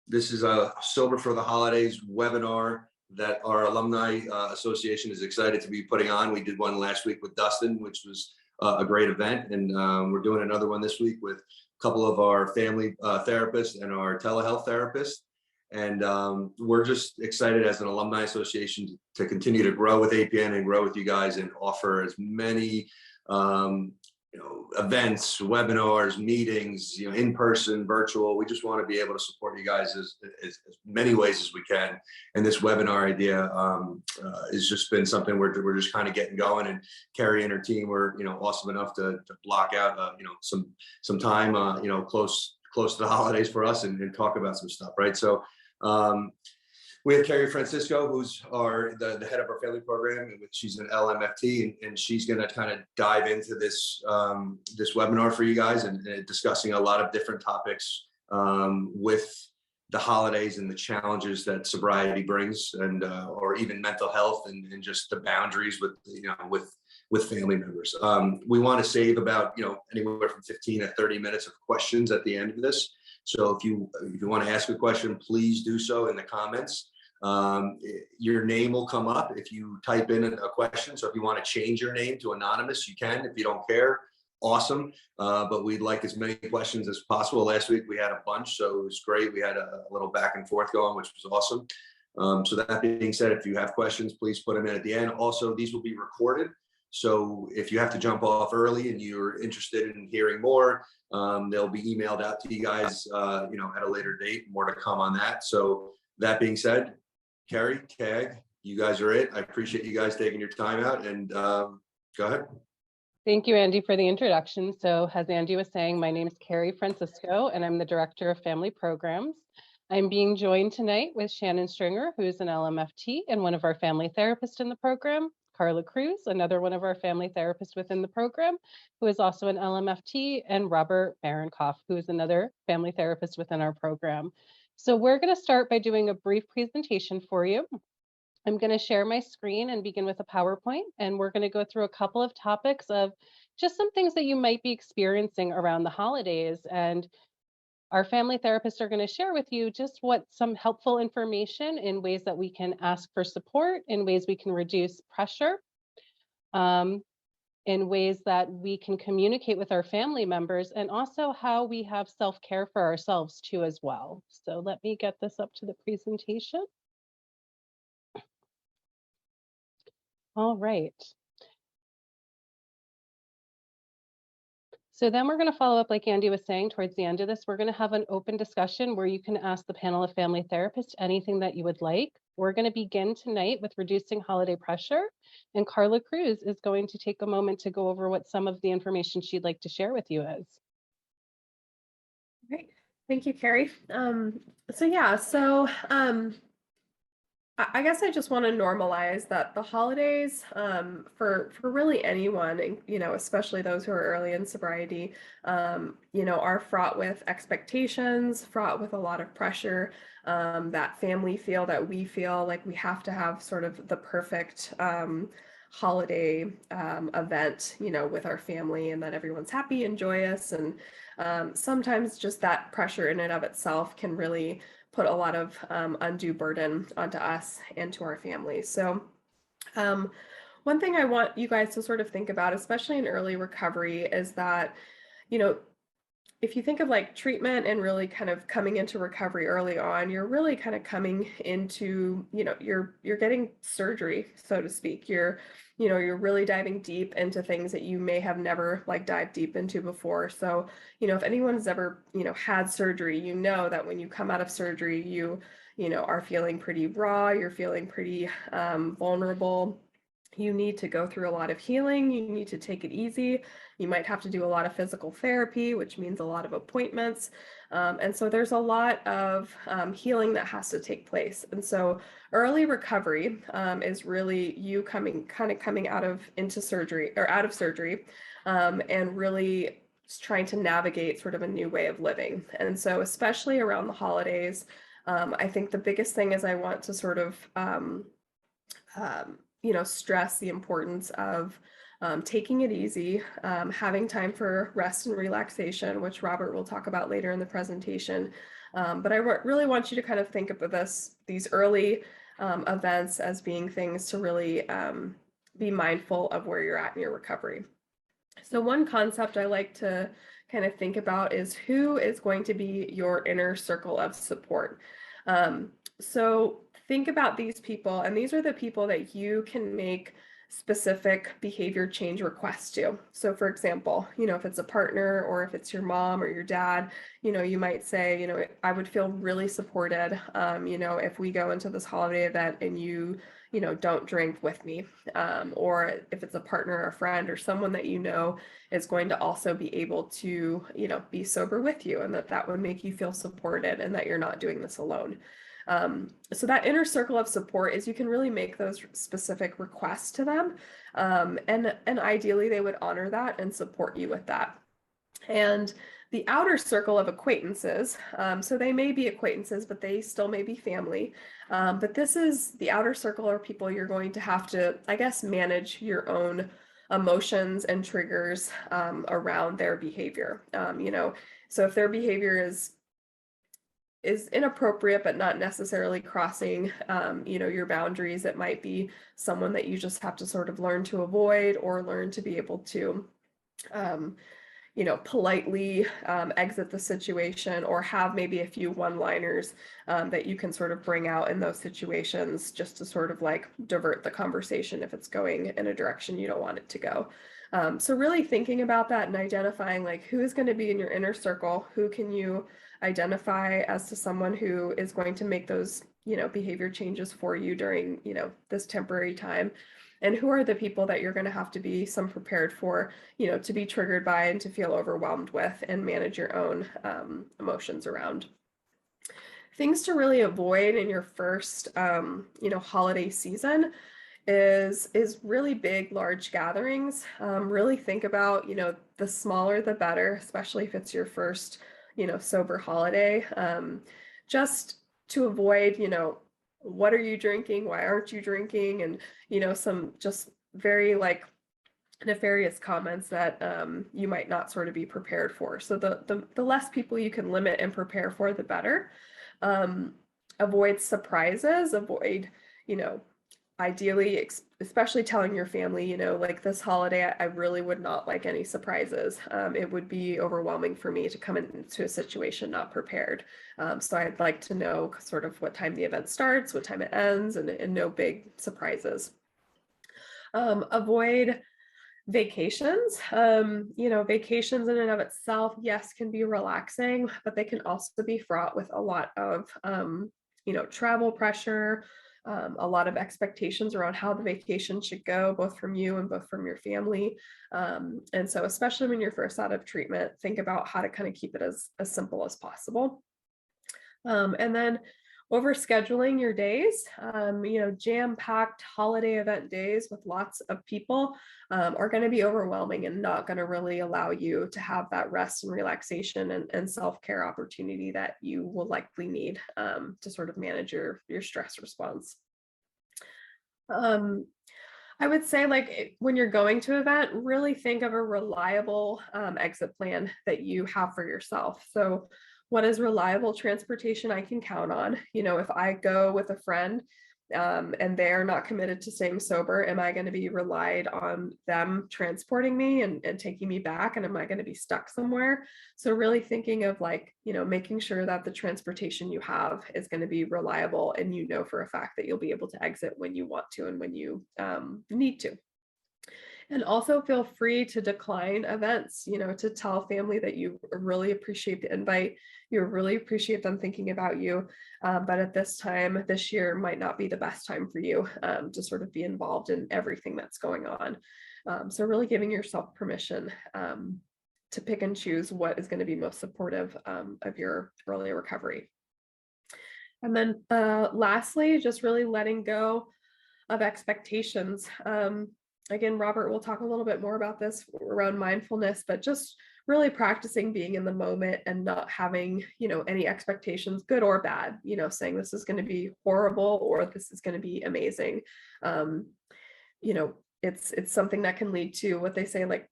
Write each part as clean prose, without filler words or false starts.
This is a Sober for the Holidays webinar that our alumni association is excited to be putting on. We did one last week with Dustin, which was a great event, and we're doing another one this week with a couple of our family therapists and our telehealth therapist. And we're just excited as an alumni association to continue to grow with APN and grow with you guys and offer as many events, webinars, meetings, in person, virtual. We just want to be able to support you guys as many ways as we can. And this webinar idea has just been something we're just kind of getting going. And Karri and her team were, awesome enough to block out, some time, close to the holidays for us and talk about some stuff, right? So we have Karri Francisco, who's the head of our family program, she's an LMFT, and she's going to kind of dive into this this webinar for you guys and discussing a lot of different topics with the holidays and the challenges that sobriety brings, and or even mental health and just the boundaries with family members. We want to save about anywhere from 15 to 30 minutes of questions at the end of this. So if you want to ask a question, please do so in the comments. Your name will come up if you type in a question. So if you want to change your name to anonymous, you can. If you don't care, awesome. But we'd like as many questions as possible. Last week we had a bunch, so it was great. We had a little back and forth going, which was awesome. So that being said, if you have questions, please put them in at the end. Also, these will be recorded. So if you have to jump off early and you're interested in hearing more, they'll be emailed out to you guys, at a later date. More to come on that. So that being said, Karri, Tag, you guys are it. I appreciate you guys taking your time out, and go ahead. Thank you, Andy, for the introduction. So as Andy was saying, my name is Karri Francisco, and I'm the Director of Family Programs. I'm being joined tonight with Shannon Stringer, who's an LMFT and one of our family therapists in the program, Carla Cruz, another one of our family therapists within the program, who is also an LMFT, and Robert Barankoff, who is another family therapist within our program. So we're going to start by doing a brief presentation for you. I'm going to share my screen and begin with a PowerPoint, and we're going to go through a couple of topics of just some things that you might be experiencing around the holidays. And our family therapists are going to share with you just some helpful information in ways that we can ask for support, in ways we can reduce pressure, in ways that we can communicate with our family members, and also how we have self-care for ourselves too as well. So let me get this up to the presentation. All right. So then we're going to follow up, like Andy was saying, towards the end of this. We're going to have an open discussion where you can ask the panel of family therapists anything that you would like. We're going to begin tonight with reducing holiday pressure, and Carla Cruz is going to take a moment to go over what some of the information she'd like to share with you is. Great, thank you, Karri. I guess I just want to normalize that the holidays, for really anyone, especially those who are early in sobriety, are fraught with expectations, fraught with a lot of pressure, that we feel like we have to have sort of the perfect holiday event, with our family, and that everyone's happy and joyous. And sometimes just that pressure in and of itself can really put a lot of undue burden onto us and to our families. So one thing I want you guys to sort of think about, especially in early recovery, is that, if you think of like treatment and really kind of coming into recovery early on, you're really kind of coming into, you're getting surgery, so to speak. You're really diving deep into things that you may have never dived deep into before. So, if anyone's ever, had surgery, that when you come out of surgery, you are feeling pretty raw, you're feeling pretty vulnerable. You need to go through a lot of healing. You need to take it easy. You might have to do a lot of physical therapy, which means a lot of appointments. And so there's a lot of healing that has to take place. And so early recovery is really you coming out of surgery, and really trying to navigate sort of a new way of living. And so especially around the holidays, I think the biggest thing is I want to sort of stress the importance of taking it easy, having time for rest and relaxation, which Robert will talk about later in the presentation, But I really want you to kind of think of these early events as being things to really be mindful of where you're at in your recovery. So one concept I like to kind of think about is who is going to be your inner circle of support. So think about these people, and these are the people that you can make specific behavior change requests to. So for example, if it's a partner or if it's your mom or your dad, you might say, I would feel really supported, if we go into this holiday event and you don't drink with me. Or if it's a partner or a friend or someone that is going to also be able to, be sober with you, and that would make you feel supported and that you're not doing this alone. So that inner circle of support is you can really make those specific requests to them. And ideally they would honor that and support you with that. And the outer circle of acquaintances, so they may be acquaintances, but they still may be family. But this is the outer circle are people you're going to have to, I guess, manage your own emotions and triggers around their behavior. So if their behavior is inappropriate, but not necessarily crossing, your boundaries, it might be someone that you just have to sort of learn to avoid or learn to be able to, politely exit the situation, or have maybe a few one-liners that you can sort of bring out in those situations just to sort of like divert the conversation if it's going in a direction you don't want it to go. So really thinking about that and identifying like who is going to be in your inner circle, who can you identify as to someone who is going to make those, behavior changes for you during, this temporary time. And who are the people that you're going to have to be prepared for, to be triggered by and to feel overwhelmed with and manage your own emotions around. Things to really avoid in your first, holiday season is really big, large gatherings. Really think about, the smaller the better, especially if it's your first, sober holiday. Just to avoid, what are you drinking? Why aren't you drinking? And, some just very like nefarious comments that you might not sort of be prepared for. So the less people you can limit and prepare for, the better. Avoid surprises, avoid, ideally, especially telling your family, like this holiday, I really would not like any surprises. It would be overwhelming for me to come into a situation not prepared. So I'd like to know sort of what time the event starts, what time it ends, and no big surprises. Avoid vacations. Vacations in and of itself, yes, can be relaxing, but they can also be fraught with a lot of, travel pressure, a lot of expectations around how the vacation should go, both from you and both from your family. And so especially when you're first out of treatment, think about how to kind of keep it as simple as possible. And then overscheduling your days, jam-packed holiday event days with lots of people are going to be overwhelming and not going to really allow you to have that rest and relaxation and self-care opportunity that you will likely need to sort of manage your stress response. I would say, like, when you're going to an event, really think of a reliable exit plan that you have for yourself. So what is reliable transportation I can count on? If I go with a friend and they're not committed to staying sober, am I going to be relied on them transporting me and taking me back? And am I going to be stuck somewhere? So really thinking of like, making sure that the transportation you have is going to be reliable, and for a fact that you'll be able to exit when you want to and when you need to. And also feel free to decline events, to tell family that you really appreciate the invite, you really appreciate them thinking about you, but at this time, this year might not be the best time for you to sort of be involved in everything that's going on. So really giving yourself permission to pick and choose what is going to be most supportive of your early recovery. And then lastly, just really letting go of expectations. Again, Robert will talk a little bit more about this around mindfulness, but just really practicing being in the moment and not having, any expectations, good or bad, saying this is going to be horrible or this is going to be amazing. It's something that can lead to what they say, like,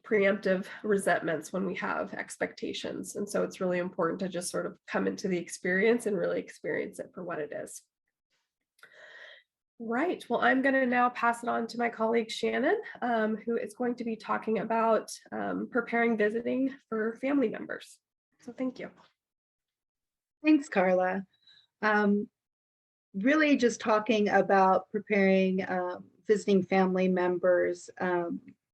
preemptive resentments when we have expectations. And so it's really important to just sort of come into the experience and really experience it for what it is. Right. Well, I'm going to now pass it on to my colleague Shannon, who is going to be talking about preparing visiting for family members. So thank you. Thanks, Carla. Really just talking about preparing visiting family members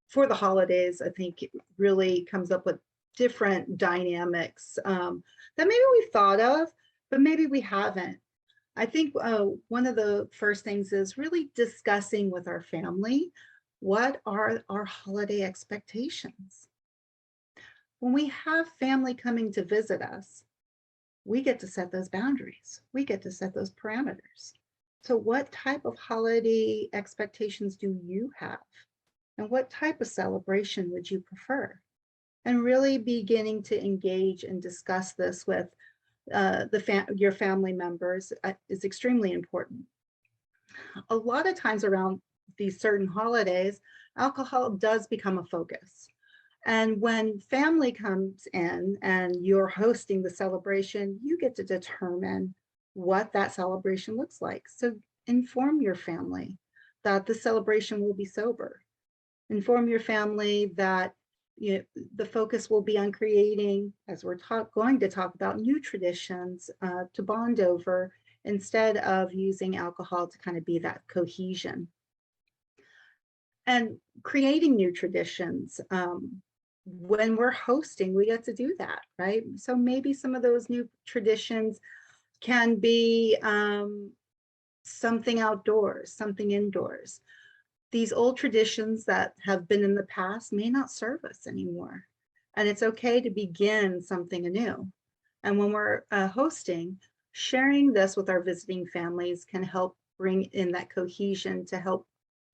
for the holidays, I think it really comes up with different dynamics that maybe we've thought of, but maybe we haven't. I think one of the first things is really discussing with our family, what are our holiday expectations? When we have family coming to visit us, we get to set those boundaries. We get to set those parameters. So what type of holiday expectations do you have? And what type of celebration would you prefer? And really beginning to engage and discuss this with your family members is extremely important. A lot of times around these certain holidays, alcohol does become a focus. And when family comes in and you're hosting the celebration, you get to determine what that celebration looks like. So inform your family that the celebration will be sober. Inform your family that the focus will be on creating, as we're going to talk about, new traditions to bond over instead of using alcohol to kind of be that cohesion. And creating new traditions. When we're hosting, we get to do that, right? So maybe some of those new traditions can be something outdoors, something indoors. These old traditions that have been in the past may not serve us anymore. And it's okay to begin something anew. And when we're hosting, sharing this with our visiting families can help bring in that cohesion to help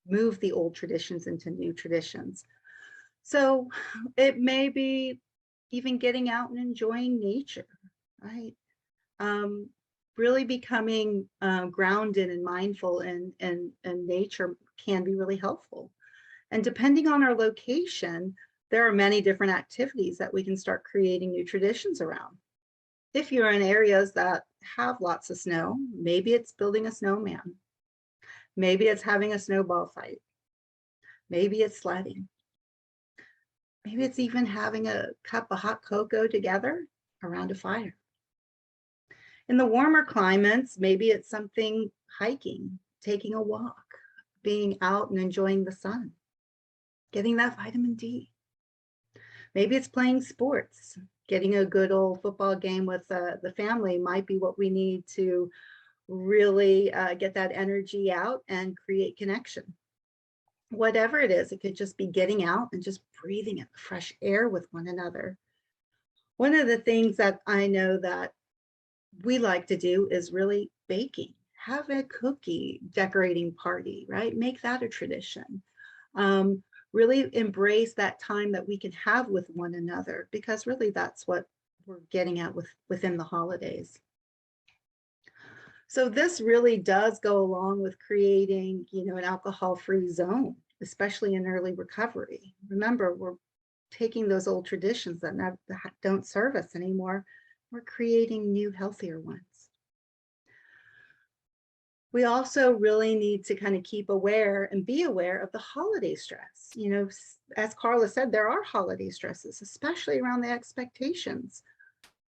move the old traditions into new traditions. So it may be even getting out and enjoying nature, right? Really becoming grounded and mindful in nature can be really helpful. And depending on our location, there are many different activities that we can start creating new traditions around. If you're in areas that have lots of snow, maybe it's building a snowman. Maybe it's having a snowball fight. Maybe it's sledding. Maybe it's even having a cup of hot cocoa together around a fire. In the warmer climates, maybe it's something hiking, taking a walk, being out and enjoying the sun, getting that vitamin D. Maybe it's playing sports, getting a good old football game with the family might be what we need to really get that energy out and create connection. Whatever it is, it could just be getting out and just breathing in the fresh air with one another. One of the things that I know that we like to do is really baking. Have a cookie decorating party, right? Make that a tradition. Really embrace that time that we can have with one another, because really that's what we're getting at within the holidays. So this really does go along with creating, an alcohol-free zone, especially in early recovery. Remember, we're taking those old traditions that don't serve us anymore. We're creating new, healthier ones. We also really need to kind of keep aware and be aware of the holiday stress. As Carla said, there are holiday stresses, especially around the expectations.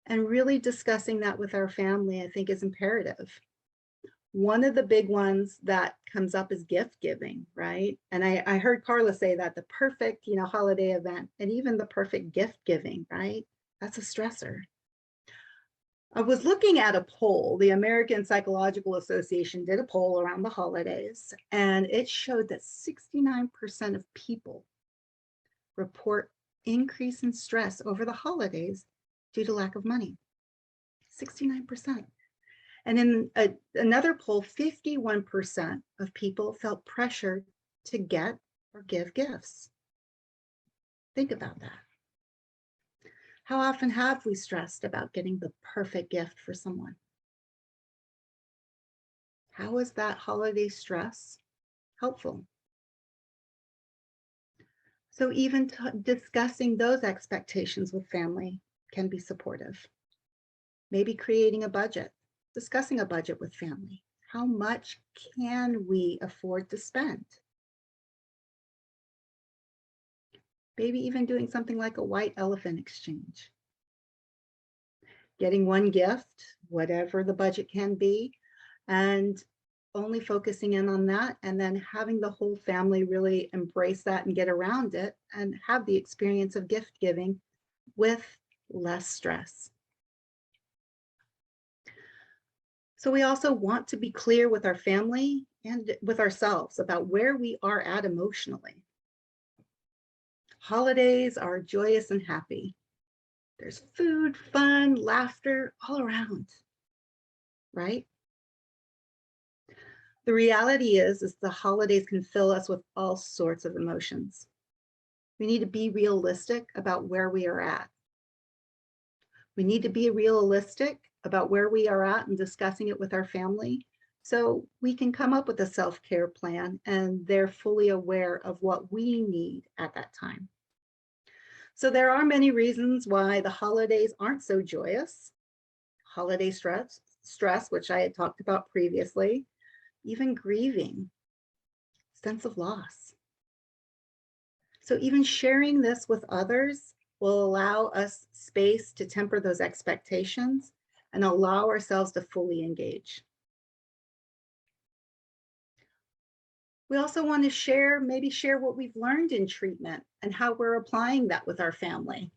And really discussing that with our family, I think, is imperative. One of the big ones that comes up is gift giving, right? And I heard Carla say that the perfect, holiday event and even the perfect gift giving, right? That's a stressor. I was looking at a poll. The American Psychological Association did a poll around the holidays, and it showed that 69% of people report increase in stress over the holidays due to lack of money. 69%. And in another poll, 51% of people felt pressure to get or give gifts. Think about that. How often have we stressed about getting the perfect gift for someone? How is that holiday stress helpful? So even discussing those expectations with family can be supportive. Maybe creating a budget, discussing a budget with family. How much can we afford to spend? Maybe even doing something like a white elephant exchange. Getting one gift, whatever the budget can be, and only focusing in on that, and then having the whole family really embrace that and get around it and have the experience of gift giving with less stress. So we also want to be clear with our family and with ourselves about where we are at emotionally. Holidays are joyous and happy. There's food, fun, laughter all around, right? The reality is the holidays can fill us with all sorts of emotions. We need to be realistic about where we are at. We need to be realistic about where we are at and discussing it with our family so we can come up with a self-care plan and they're fully aware of what we need at that time. So there are many reasons why the holidays aren't so joyous. Holiday stress, which I had talked about previously, even grieving, sense of loss. So even sharing this with others will allow us space to temper those expectations and allow ourselves to fully engage. We also want to maybe share what we've learned in treatment and how we're applying that with our family.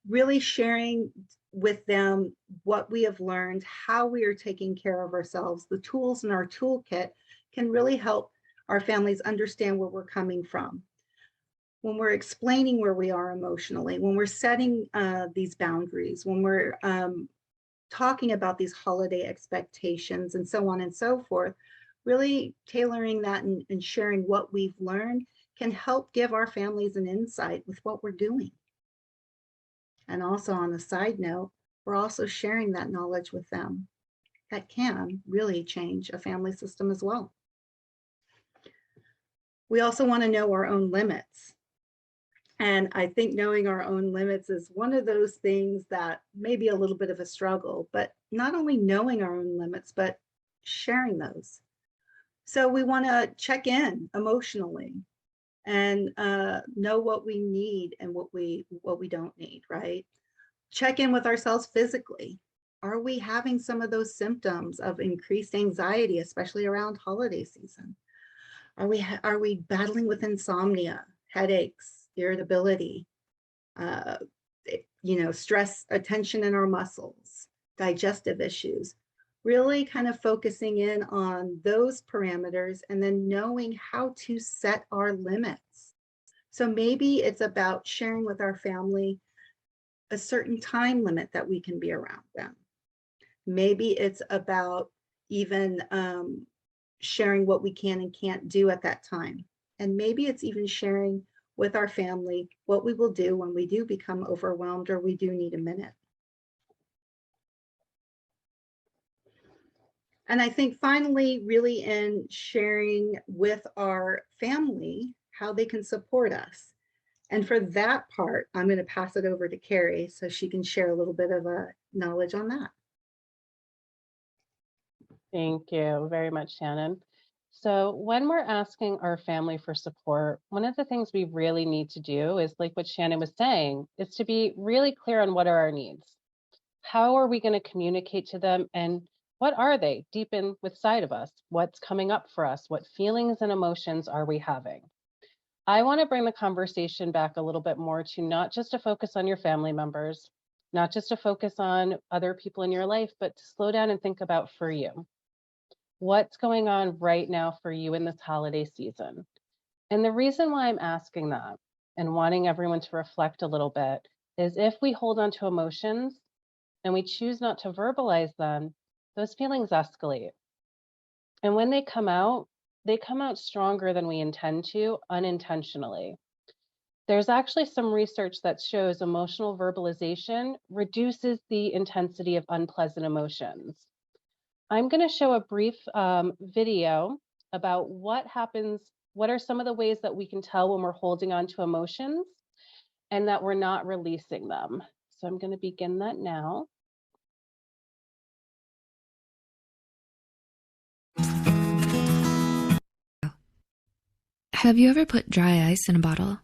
Really sharing with them what we have learned, how we are taking care of ourselves. The tools in our toolkit can really help our families understand where we're coming from. When we're explaining where we are emotionally, when we're setting these boundaries, when we're talking about these holiday expectations and so on and so forth, really tailoring that and sharing what we've learned can help give our families an insight with what we're doing. And also on a side note, we're also sharing that knowledge with them. That can really change a family system as well. We also want to know our own limits. And I think knowing our own limits is one of those things that may be a little bit of a struggle, but not only knowing our own limits, but sharing those. So we want to check in emotionally and know what we need and what we don't need, right? Check in with ourselves physically. Are we having some of those symptoms of increased anxiety, especially around holiday season? Are we battling with insomnia, headaches, irritability, stress, tension in our muscles, digestive issues? Really kind of focusing in on those parameters and then knowing how to set our limits. So maybe it's about sharing with our family a certain time limit that we can be around them. Maybe it's about even sharing what we can and can't do at that time. And maybe it's even sharing with our family what we will do when we do become overwhelmed or we do need a minute. And I think finally, really in sharing with our family how they can support us. And for that part, I'm going to pass it over to Karri so she can share a little bit of knowledge on that. Thank you very much, Shannon. So when we're asking our family for support, one of the things we really need to do is, like what Shannon was saying, is to be really clear on what are our needs. How are we going to communicate to them, and what are they deep inside of us? What's coming up for us? What feelings and emotions are we having? I want to bring the conversation back a little bit more to not just to focus on your family members, not just to focus on other people in your life, but to slow down and think about for you. What's going on right now for you in this holiday season? And the reason why I'm asking that and wanting everyone to reflect a little bit is if we hold on to emotions and we choose not to verbalize them, those feelings escalate. And when they come out stronger than we intend to, unintentionally. There's actually some research that shows emotional verbalization reduces the intensity of unpleasant emotions. I'm going to show a brief video about what happens What are some of the ways that we can tell when we're holding on to emotions and that we're not releasing them? So I'm going to begin that now. Have you ever put dry ice in a bottle?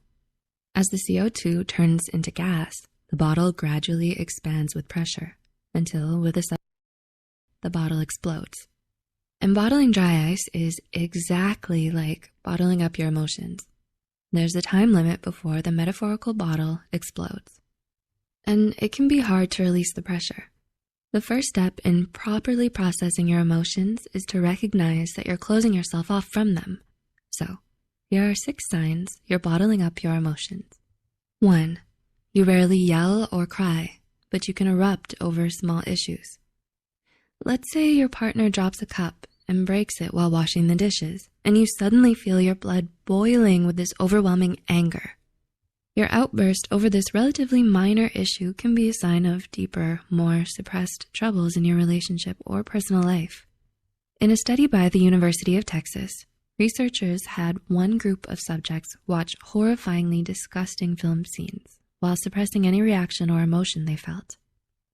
As the CO2 turns into gas, the bottle gradually expands with pressure until, with a sudden, the bottle explodes. And bottling dry ice is exactly like bottling up your emotions. There's a time limit before the metaphorical bottle explodes. And it can be hard to release the pressure. The first step in properly processing your emotions is to recognize that you're closing yourself off from them. So, here are 6 signs you're bottling up your emotions. 1. You rarely yell or cry, but you can erupt over small issues. Let's say your partner drops a cup and breaks it while washing the dishes, and you suddenly feel your blood boiling with this overwhelming anger. Your outburst over this relatively minor issue can be a sign of deeper, more suppressed troubles in your relationship or personal life. In a study by the University of Texas, researchers had one group of subjects watch horrifyingly disgusting film scenes while suppressing any reaction or emotion they felt.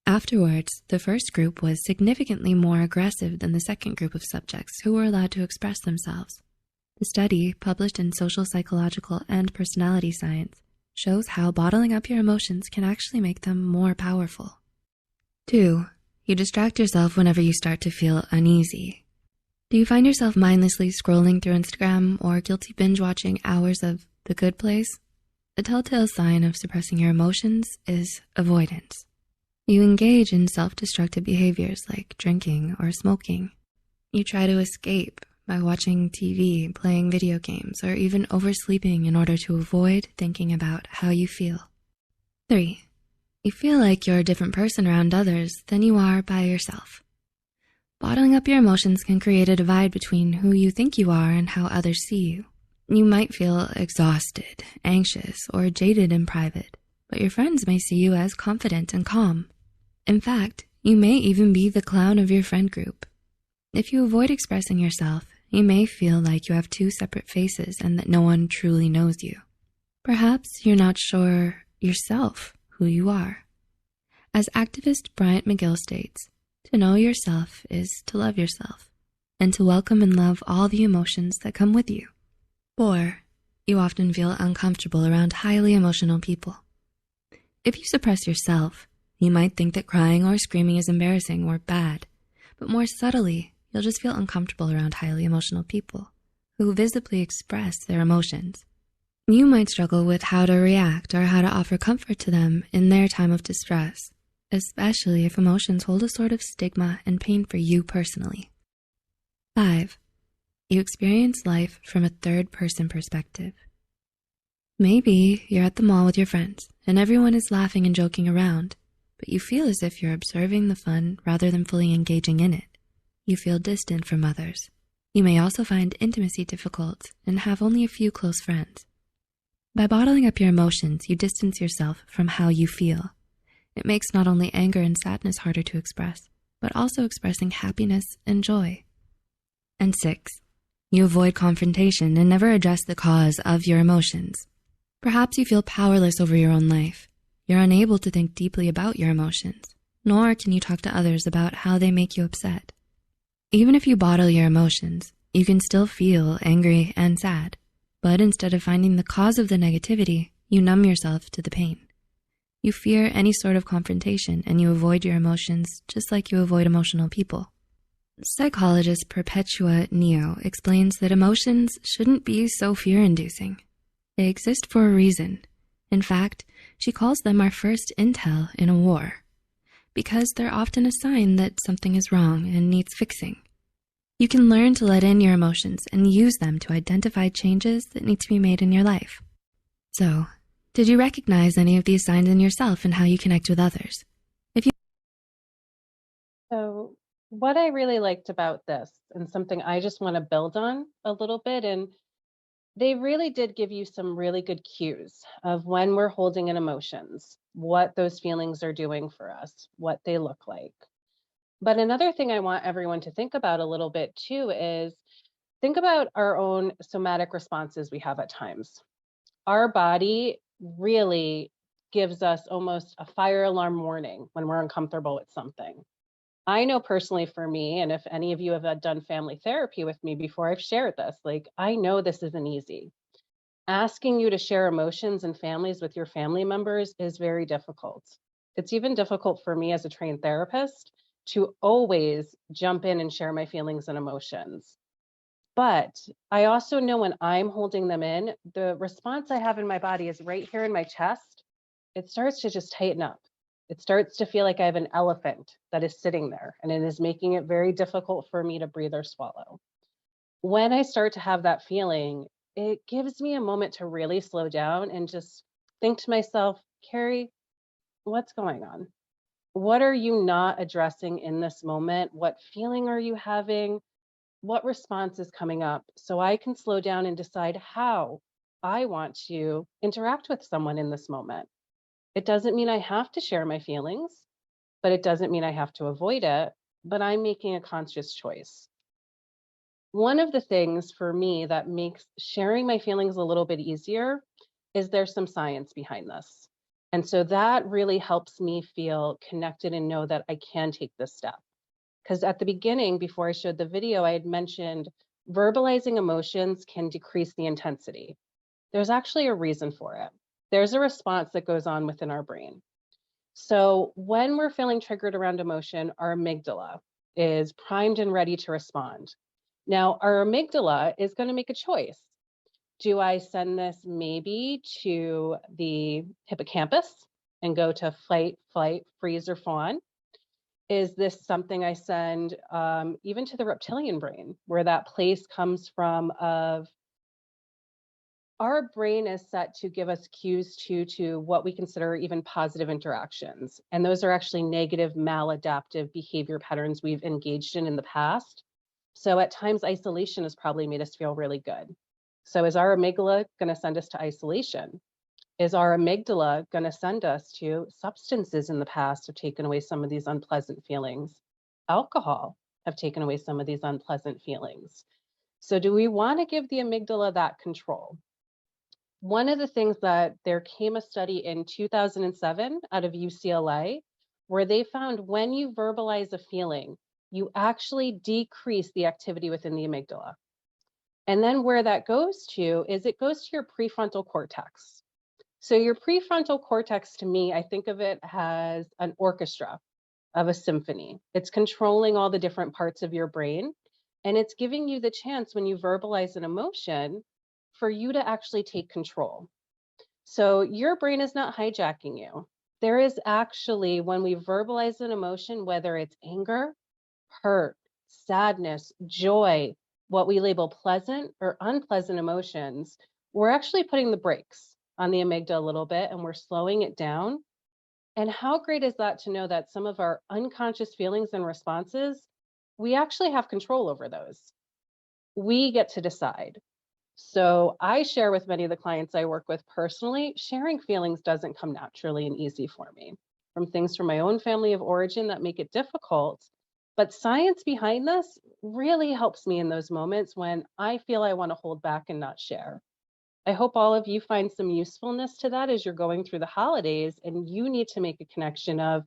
Afterwards, the first group was significantly more aggressive than the second group of subjects who were allowed to express themselves. The study, published in Social, Psychological, and Personality Science, shows how bottling up your emotions can actually make them more powerful. 2. You distract yourself whenever you start to feel uneasy. Do you find yourself mindlessly scrolling through Instagram or guilty binge watching hours of The Good Place? A telltale sign of suppressing your emotions is avoidance. You engage in self-destructive behaviors like drinking or smoking. You try to escape by watching TV, playing video games, or even oversleeping in order to avoid thinking about how you feel. 3. You feel like you're a different person around others than you are by yourself. Bottling up your emotions can create a divide between who you think you are and how others see you. You might feel exhausted, anxious, or jaded in private, but your friends may see you as confident and calm. In fact, you may even be the clown of your friend group. If you avoid expressing yourself, you may feel like you have 2 separate faces and that no one truly knows you. Perhaps you're not sure yourself who you are. As activist Bryant McGill states, to know yourself is to love yourself and to welcome and love all the emotions that come with you. 4. You often feel uncomfortable around highly emotional people. If you suppress yourself, you might think that crying or screaming is embarrassing or bad, but more subtly, you'll just feel uncomfortable around highly emotional people who visibly express their emotions. You might struggle with how to react or how to offer comfort to them in their time of distress, especially if emotions hold a sort of stigma and pain for you personally. 5. You experience life from a third-person perspective. Maybe you're at the mall with your friends and everyone is laughing and joking around, but you feel as if you're observing the fun rather than fully engaging in it. You feel distant from others. You may also find intimacy difficult and have only a few close friends. By bottling up your emotions, you distance yourself from how you feel. It makes not only anger and sadness harder to express, but also expressing happiness and joy. And 6, you avoid confrontation and never address the cause of your emotions. Perhaps you feel powerless over your own life. You're unable to think deeply about your emotions, nor can you talk to others about how they make you upset. Even if you bottle your emotions, you can still feel angry and sad, but instead of finding the cause of the negativity, you numb yourself to the pain. You fear any sort of confrontation and you avoid your emotions just like you avoid emotional people. Psychologist Perpetua Neo explains that emotions shouldn't be so fear-inducing. They exist for a reason. In fact, she calls them our first intel in a war, because they're often a sign that something is wrong and needs fixing. You can learn to let in your emotions and use them to identify changes that need to be made in your life. So, did you recognize any of these signs in yourself and how you connect with others? So what I really liked about this, and something I just want to build on a little bit, and they really did give you some really good cues of when we're holding in emotions, what those feelings are doing for us, what they look like. But another thing I want everyone to think about a little bit too is think about our own somatic responses we have at times. Our body really gives us almost a fire alarm warning when we're uncomfortable with something. I know personally for me, and if any of you have done family therapy with me before, I've shared this, like, I know this isn't easy. Asking you to share emotions and families with your family members is very difficult. It's even difficult for me as a trained therapist to always jump in and share my feelings and emotions. But I also know when I'm holding them in, the response I have in my body is right here in my chest. It starts to just tighten up. It starts to feel like I have an elephant that is sitting there, and it is making it very difficult for me to breathe or swallow. When I start to have that feeling, it gives me a moment to really slow down and just think to myself, Karri, what's going on? What are you not addressing in this moment? What feeling are you having? What response is coming up? So I can slow down and decide how I want to interact with someone in this moment. It doesn't mean I have to share my feelings, but it doesn't mean I have to avoid it, but I'm making a conscious choice. One of the things for me that makes sharing my feelings a little bit easier is there's some science behind this. And so that really helps me feel connected and know that I can take this step. Because at the beginning, before I showed the video, I had mentioned verbalizing emotions can decrease the intensity. There's actually a reason for it. There's a response that goes on within our brain. So when we're feeling triggered around emotion, our amygdala is primed and ready to respond. Now, our amygdala is going to make a choice. Do I send this maybe to the hippocampus and go to fight, flight, freeze, or fawn? Is this something I send even to the reptilian brain, where that place comes from of our brain is set to give us cues to what we consider even positive interactions. And those are actually negative maladaptive behavior patterns we've engaged in the past. So at times isolation has probably made us feel really good. So is our amygdala going to send us to isolation? Is our amygdala going to send us to substances in the past have taken away some of these unpleasant feelings? Alcohol have taken away some of these unpleasant feelings. So do we want to give the amygdala that control? One of the things that there came a study in 2007 out of UCLA where they found when you verbalize a feeling, you actually decrease the activity within the amygdala. And then where that goes to is it goes to your prefrontal cortex. So your prefrontal cortex, to me, I think of it as an orchestra of a symphony. It's controlling all the different parts of your brain, and it's giving you the chance when you verbalize an emotion for you to actually take control. So your brain is not hijacking you. There is actually, when we verbalize an emotion, whether it's anger, hurt, sadness, joy, what we label pleasant or unpleasant emotions, we're actually putting the brakes on the amygdala a little bit and we're slowing it down. And how great is that to know that some of our unconscious feelings and responses, we actually have control over those. We get to decide. So I share with many of the clients I work with personally, sharing feelings doesn't come naturally and easy for me. From things from my own family of origin that make it difficult, but science behind this really helps me in those moments when I feel I want to hold back and not share. I hope all of you find some usefulness to that as you're going through the holidays and you need to make a connection of,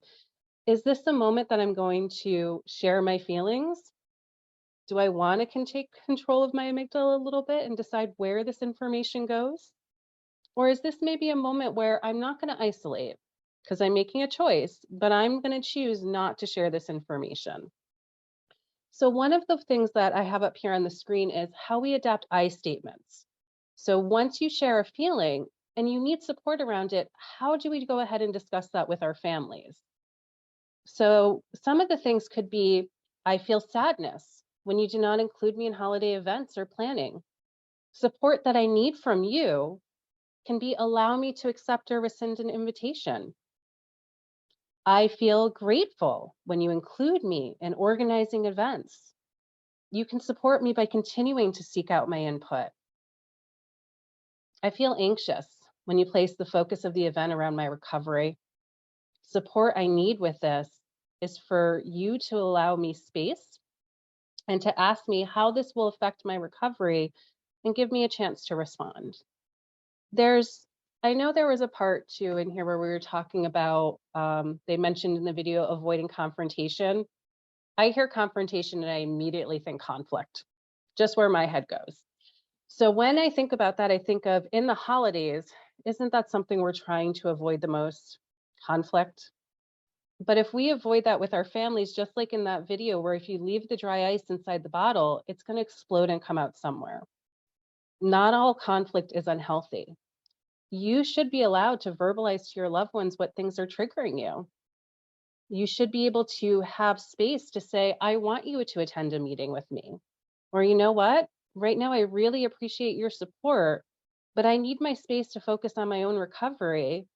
is this the moment that I'm going to share my feelings? Do I want to take control of my amygdala a little bit and decide where this information goes? Or is this maybe a moment where I'm not going to isolate because I'm making a choice, but I'm going to choose not to share this information? So one of the things that I have up here on the screen is how we adapt I statements. So once you share a feeling and you need support around it, how do we go ahead and discuss that with our families? So some of the things could be, I feel sadness when you do not include me in holiday events or planning. Support that I need from you can be allow me to accept or rescind an invitation. I feel grateful when you include me in organizing events. You can support me by continuing to seek out my input. I feel anxious when you place the focus of the event around my recovery. Support I need with this is for you to allow me space and to ask me how this will affect my recovery and give me a chance to respond. I know there was a part too in here where we were talking about, they mentioned in the video, avoiding confrontation. I hear confrontation and I immediately think conflict, just where my head goes. So when I think about that, I think of in the holidays, isn't that something we're trying to avoid the most? Conflict. But if we avoid that with our families, just like in that video, where if you leave the dry ice inside the bottle, it's going to explode and come out somewhere. Not all conflict is unhealthy. You should be allowed to verbalize to your loved ones what things are triggering you. You should be able to have space to say, I want you to attend a meeting with me. Or, you know what? Right now, I really appreciate your support, but I need my space to focus on my own recovery.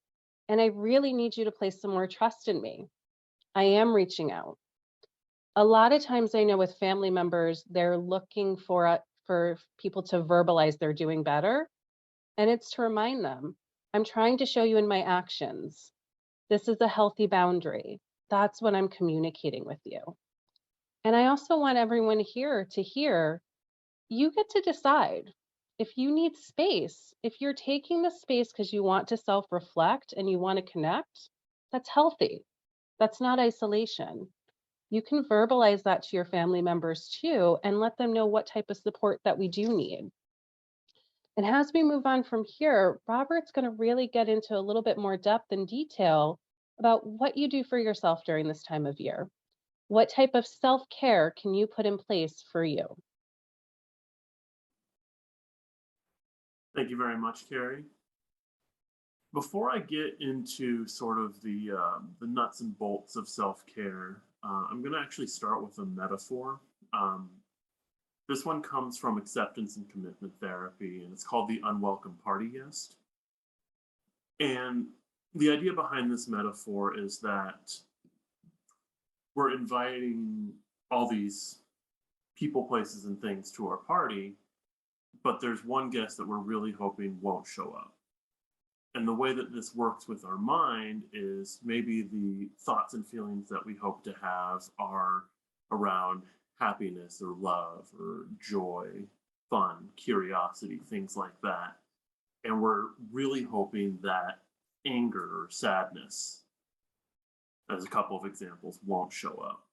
And I really need you to place some more trust in me. I am reaching out. A lot of times I know with family members, they're looking for people to verbalize they're doing better. And it's to remind them, I'm trying to show you in my actions. This is a healthy boundary. That's what I'm communicating with you. And I also want everyone here to hear, you get to decide if you need space. If you're taking the space because you want to self-reflect and you want to connect, that's healthy. That's not isolation. You can verbalize that to your family members too, and let them know what type of support that we do need. And as we move on from here, Robert's going to really get into a little bit more depth and detail about what you do for yourself during this time of year. What type of self-care can you put in place for you? Thank you very much, Karri. Before I get into sort of the nuts and bolts of self-care, I'm going to actually start with a metaphor. This one comes from acceptance and commitment therapy, and it's called the unwelcome party guest. And the idea behind this metaphor is that we're inviting all these people, places, and things to our party, but there's one guest that we're really hoping won't show up. And the way that this works with our mind is maybe the thoughts and feelings that we hope to have are around happiness or love or joy, fun, curiosity, things like that. And we're really hoping that anger or sadness, as a couple of examples, won't show up.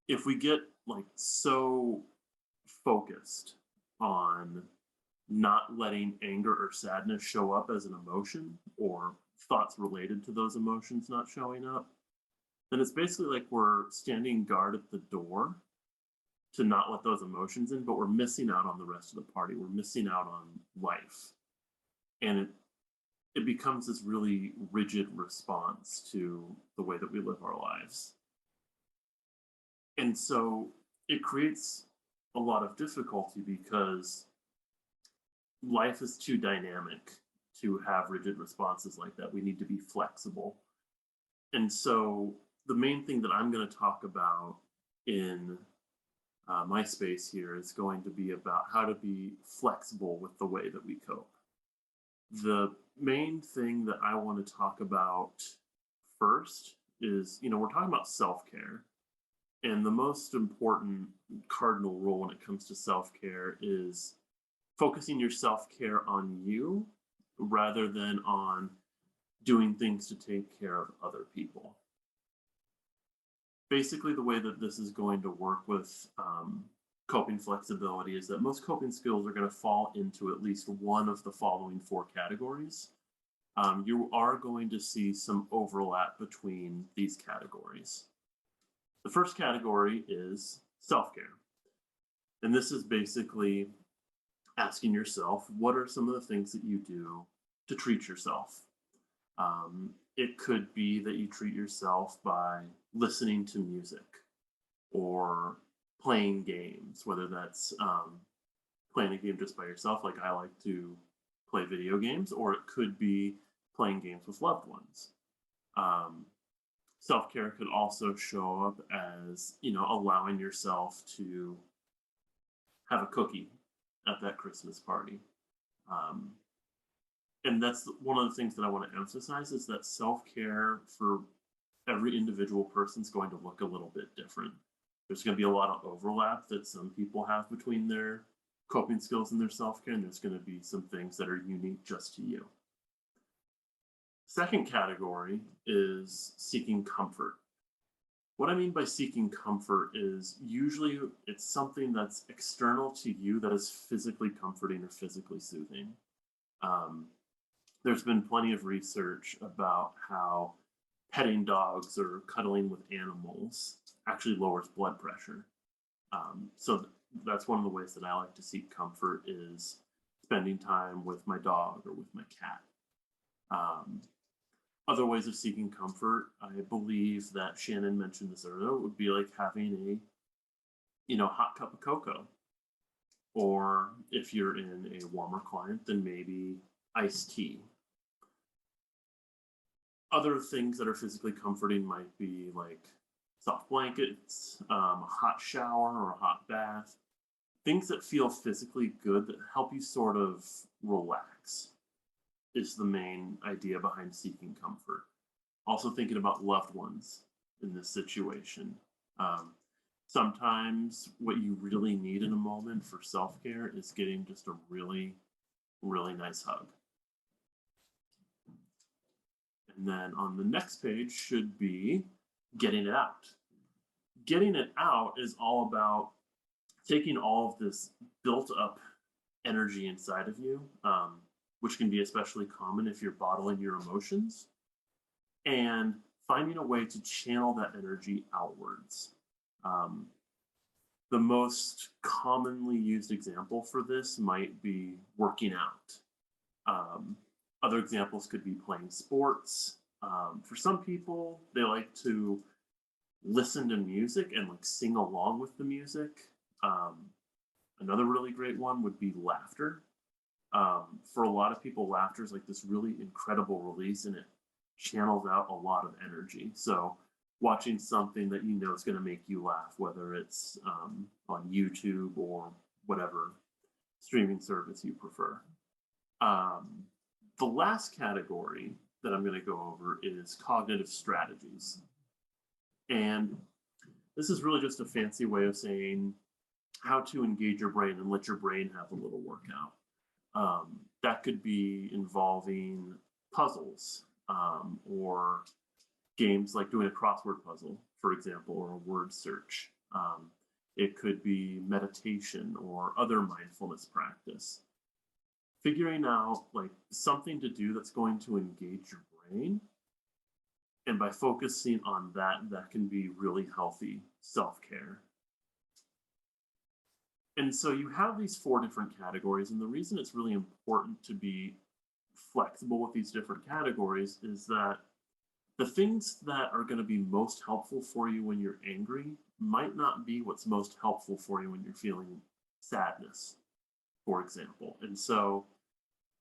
If we get like so focused on not letting anger or sadness show up as an emotion, or thoughts related to those emotions not showing up, then it's basically like we're standing guard at the door to not let those emotions in, but we're missing out on the rest of the party. We're missing out on life. And it becomes this really rigid response to the way that we live our lives. And so it creates a lot of difficulty because life is too dynamic to have rigid responses like that. We need to be flexible. And so the main thing that I'm going to talk about in my space here is going to be about how to be flexible with the way that we cope. The main thing that I want to talk about first is, we're talking about self-care. And the most important cardinal rule when it comes to self-care is focusing your self-care on you rather than on doing things to take care of other people. Basically, the way that this is going to work with coping flexibility is that most coping skills are going to fall into at least one of the following 4 categories. You are going to see some overlap between these categories. The first category is self-care. And this is basically asking yourself, what are some of the things that you do to treat yourself? It could be that you treat yourself by listening to music or playing games, whether that's playing a game just by yourself, like I like to play video games, or it could be playing games with loved ones. Self-care could also show up as, allowing yourself to have a cookie at that Christmas party. And that's one of the things that I want to emphasize is that self-care for every individual person is going to look a little bit different. There's going to be a lot of overlap that some people have between their coping skills and their self-care, and there's going to be some things that are unique just to you. Second category is seeking comfort. What I mean by seeking comfort is usually it's something that's external to you that is physically comforting or physically soothing. There's been plenty of research about how petting dogs or cuddling with animals actually lowers blood pressure. So that's one of the ways that I like to seek comfort, is spending time with my dog or with my cat. Other ways of seeking comfort, I believe that Shannon mentioned this earlier, would be like having a hot cup of cocoa. Or if you're in a warmer climate, then maybe iced tea. Other things that are physically comforting might be like soft blankets, a hot shower or a hot bath. Things that feel physically good that help you sort of relax is the main idea behind seeking comfort. Also thinking about loved ones in this situation. Sometimes what you really need in a moment for self-care is getting just a really, really nice hug. And then on the next page should be getting it out. Getting it out is all about taking all of this built up energy inside of you, which can be especially common if you're bottling your emotions, and finding a way to channel that energy outwards. The most commonly used example for this might be working out. Other examples could be playing sports. For some people, they like to listen to music and like sing along with the music. Another really great one would be laughter. For a lot of people, laughter is like this really incredible release, and it channels out a lot of energy. So watching something that you know is going to make you laugh, whether it's on YouTube or whatever streaming service you prefer. The last category that I'm going to go over is cognitive strategies. And this is really just a fancy way of saying how to engage your brain and let your brain have a little workout. That could be involving puzzles or games like doing a crossword puzzle, for example, or a word search. It could be meditation or other mindfulness practice. Figuring out like something to do that's going to engage your brain. And by focusing on that, that can be really healthy self-care. And so you have these 4 different categories, and the reason it's really important to be flexible with these different categories is that the things that are going to be most helpful for you when you're angry might not be what's most helpful for you when you're feeling sadness, for example. And so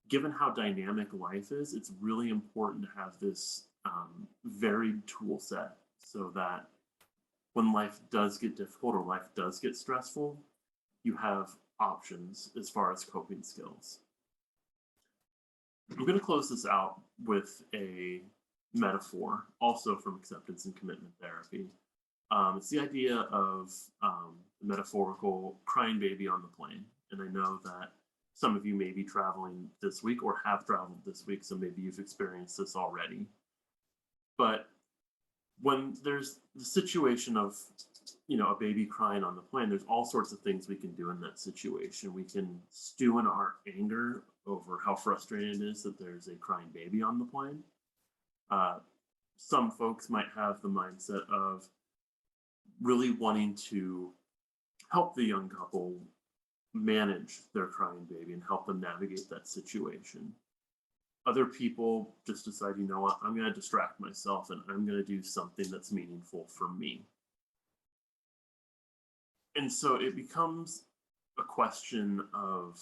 given how dynamic life is, it's really important to have this varied tool set so that when life does get difficult or life does get stressful, you have options as far as coping skills. I'm going to close this out with a metaphor, also from acceptance and commitment therapy. It's the idea of the metaphorical crying baby on the plane. And I know that some of you may be traveling this week or have traveled this week, so maybe you've experienced this already. But when there's the situation of, a baby crying on the plane, there's all sorts of things we can do in that situation. We can stew in our anger over how frustrating it is that there's a crying baby on the plane. Some folks might have the mindset of really wanting to help the young couple manage their crying baby and help them navigate that situation. Other people just decide, you know what, I'm going to distract myself and I'm going to do something that's meaningful for me. And so it becomes a question of,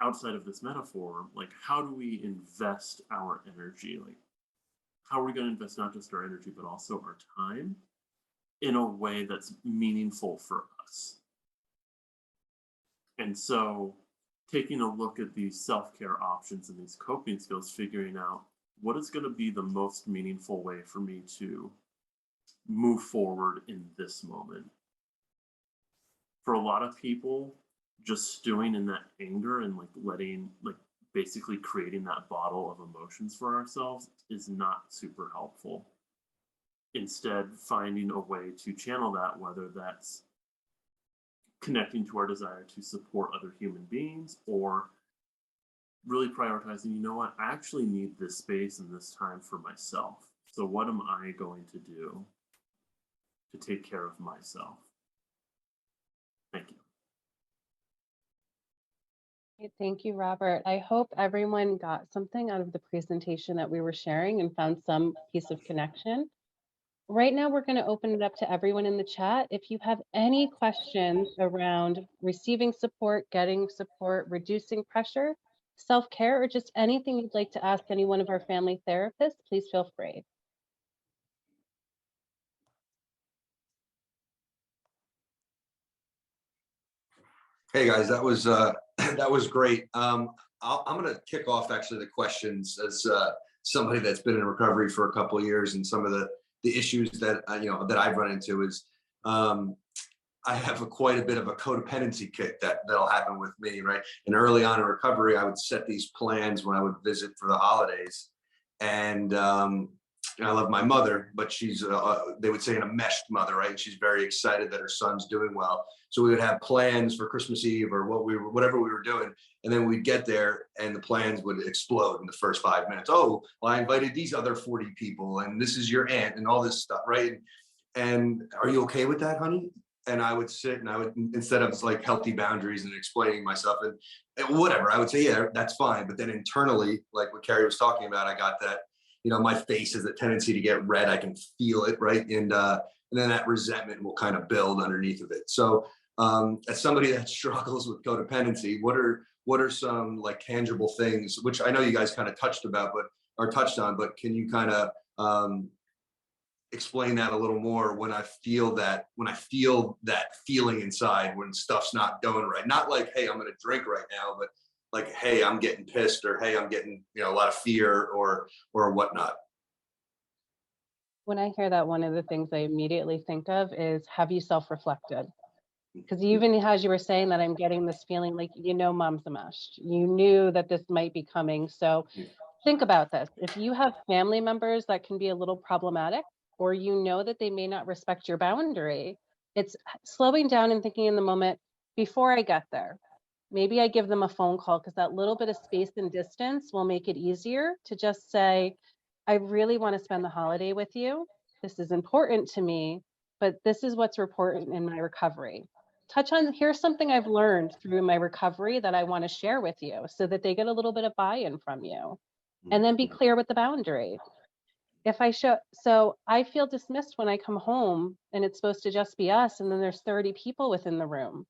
outside of this metaphor, like how do we invest our energy? Like how are we going to invest not just our energy, but also our time in a way that's meaningful for us? And so taking a look at these self-care options and these coping skills, figuring out what is going to be the most meaningful way for me to move forward in this moment. For a lot of people, just stewing in that anger and like letting, like basically creating that bottle of emotions for ourselves is not super helpful. Instead, finding a way to channel that, whether that's connecting to our desire to support other human beings, or really prioritizing, you know what, I actually need this space and this time for myself. So what am I going to do to take care of myself? Thank you. Thank you, Robert. I hope everyone got something out of the presentation that we were sharing and found some piece of connection. Right now, we're going to open it up to everyone in the chat. If you have any questions around receiving support, getting support, reducing pressure, self-care, or just anything you'd like to ask any one of our family therapists, please feel free. Hey guys, that was that was great. I'm going to kick off actually the questions as somebody that's been in recovery for a couple of years, and some of the issues that that I've run into is I have quite a bit of a codependency kick that'll happen with me, right? And early on in recovery, I would set these plans when I would visit for the holidays, and I love my mother, but she's they would say an enmeshed mother, right? And she's very excited that her son's doing well. So we would have plans for Christmas Eve or whatever we were doing, and then we'd get there and the plans would explode in the first 5 minutes. Oh, well, I invited these other 40 people, and this is your aunt, and all this stuff, right? And are you okay with that, honey? And I would sit and I would, instead of like healthy boundaries and explaining myself and whatever, I would say, yeah, that's fine. But then internally, like what Karri was talking about, I got that, my face has a tendency to get red. I can feel it, right? And then that resentment will kind of build underneath of it. So as somebody that struggles with codependency, what are some like tangible things, which I know you guys kind of touched on, but can you kind of explain that a little more when I feel that feeling inside when stuff's not going right? Not like, hey, I'm going to drink right now, but like, hey, I'm getting pissed, or hey, I'm getting, a lot of fear or whatnot. When I hear that, one of the things I immediately think of is, have you self-reflected? Because even as you were saying that, I'm getting this feeling like, mom's a mesh. You knew that this might be coming. So think about this. If you have family members that can be a little problematic, or that they may not respect your boundary, it's slowing down and thinking in the moment, before I get there, maybe I give them a phone call, because that little bit of space and distance will make it easier to just say, I really want to spend the holiday with you. This is important to me, but this is what's important in my recovery. Touch on, here's something I've learned through my recovery that I want to share with you, so that they get a little bit of buy-in from you. And then be clear with the boundary. So I feel dismissed when I come home and it's supposed to just be us, and then there's 30 people within the room.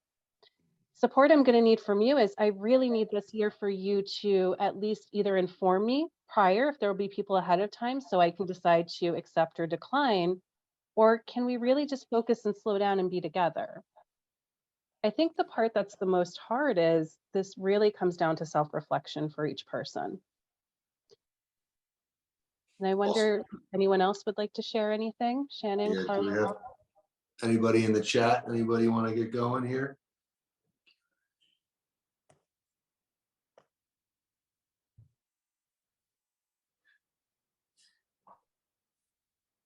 Support I'm going to need from you is, I really need this year for you to at least either inform me prior, if there will be people ahead of time, so I can decide to accept or decline, or can we really just focus and slow down and be together? I think the part that's the most hard is this really comes down to self-reflection for each person. And I wonder if anyone else would like to share anything. Shannon, Yeah, Karri? do we have anybody in the chat? Anybody want to get going here?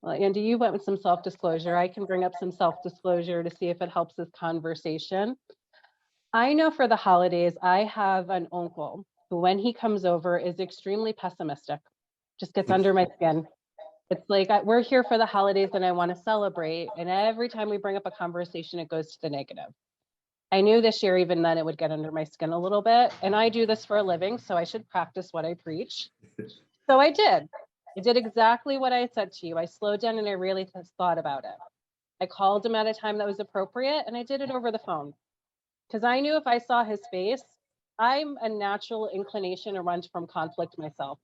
Well, Andy, you went with some self-disclosure. I can bring up some self-disclosure to see if it helps this conversation. I know for the holidays, I have an uncle who, when he comes over, is extremely pessimistic, just gets under my skin. It's like, we're here for the holidays and I want to celebrate. And every time we bring up a conversation, it goes to the negative. I knew this year, even then, it would get under my skin a little bit. And I do this for a living, so I should practice what I preach. So I did. I did exactly what I said to you. I slowed down and I really thought about it. I called him at a time that was appropriate, and I did it over the phone. Because I knew if I saw his face, I'm a natural inclination to run from conflict myself.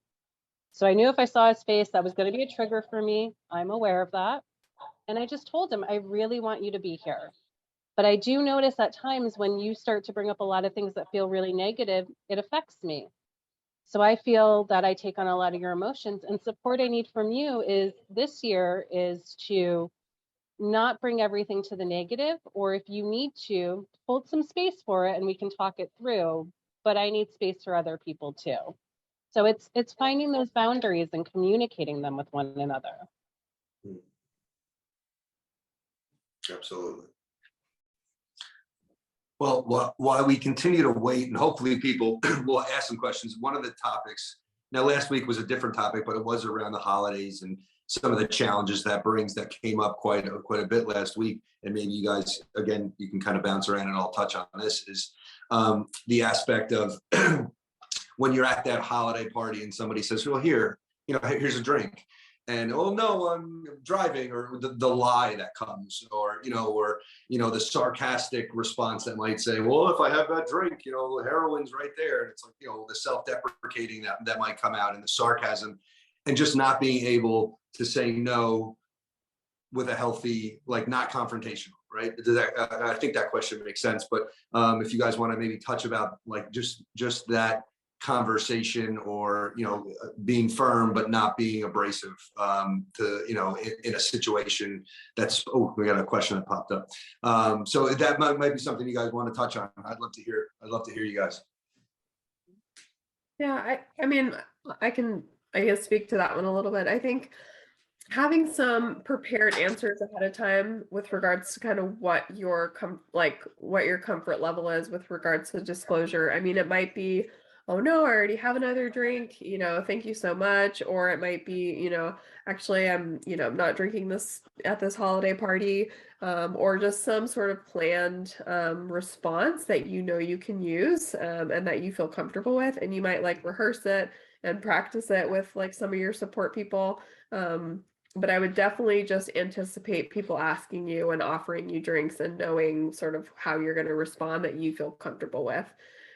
So I knew if I saw his face, that was going to be a trigger for me. I'm aware of that. And I just told him, I really want you to be here. But I do notice at times when you start to bring up a lot of things that feel really negative, it affects me. So I feel that I take on a lot of your emotions, and support I need from you is this year is to not bring everything to the negative, or if you need to, hold some space for it and we can talk it through, but I need space for other people too. So it's finding those boundaries and communicating them with one another. Absolutely. Well, while we continue to wait, and hopefully people will ask some questions, one of the topics, now last week was a different topic, but it was around the holidays and some of the challenges that brings that came up quite a bit last week. And maybe you guys, again, you can kind of bounce around and I'll touch on this, is the aspect of when you're at that holiday party and somebody says, well, here's a drink. And, oh no, I'm driving, or the lie that comes, or the sarcastic response that might say, well, if I have that drink, the heroin's right there. And it's like, the self-deprecating that might come out, and the sarcasm, and just not being able to say no with a healthy, like, not confrontational, right? I think that question makes sense. But if you guys want to maybe touch about like just that conversation, or being firm but not being abrasive, in a situation that's, we got a question that popped up, so that might be something you guys want to touch on. I'd love to hear you guys. Yeah, I mean, I can, I guess, speak to that one a little bit. I think having some prepared answers ahead of time with regards to kind of what your comfort level is with regards to disclosure. I mean, it might be, oh no, I already have another drink, thank you so much. Or it might be, actually I'm, not drinking this at this holiday party, or just some sort of planned response that you can use, and that you feel comfortable with. And you might like rehearse it and practice it with like some of your support people. But I would definitely just anticipate people asking you and offering you drinks, and knowing sort of how you're going to respond that you feel comfortable with.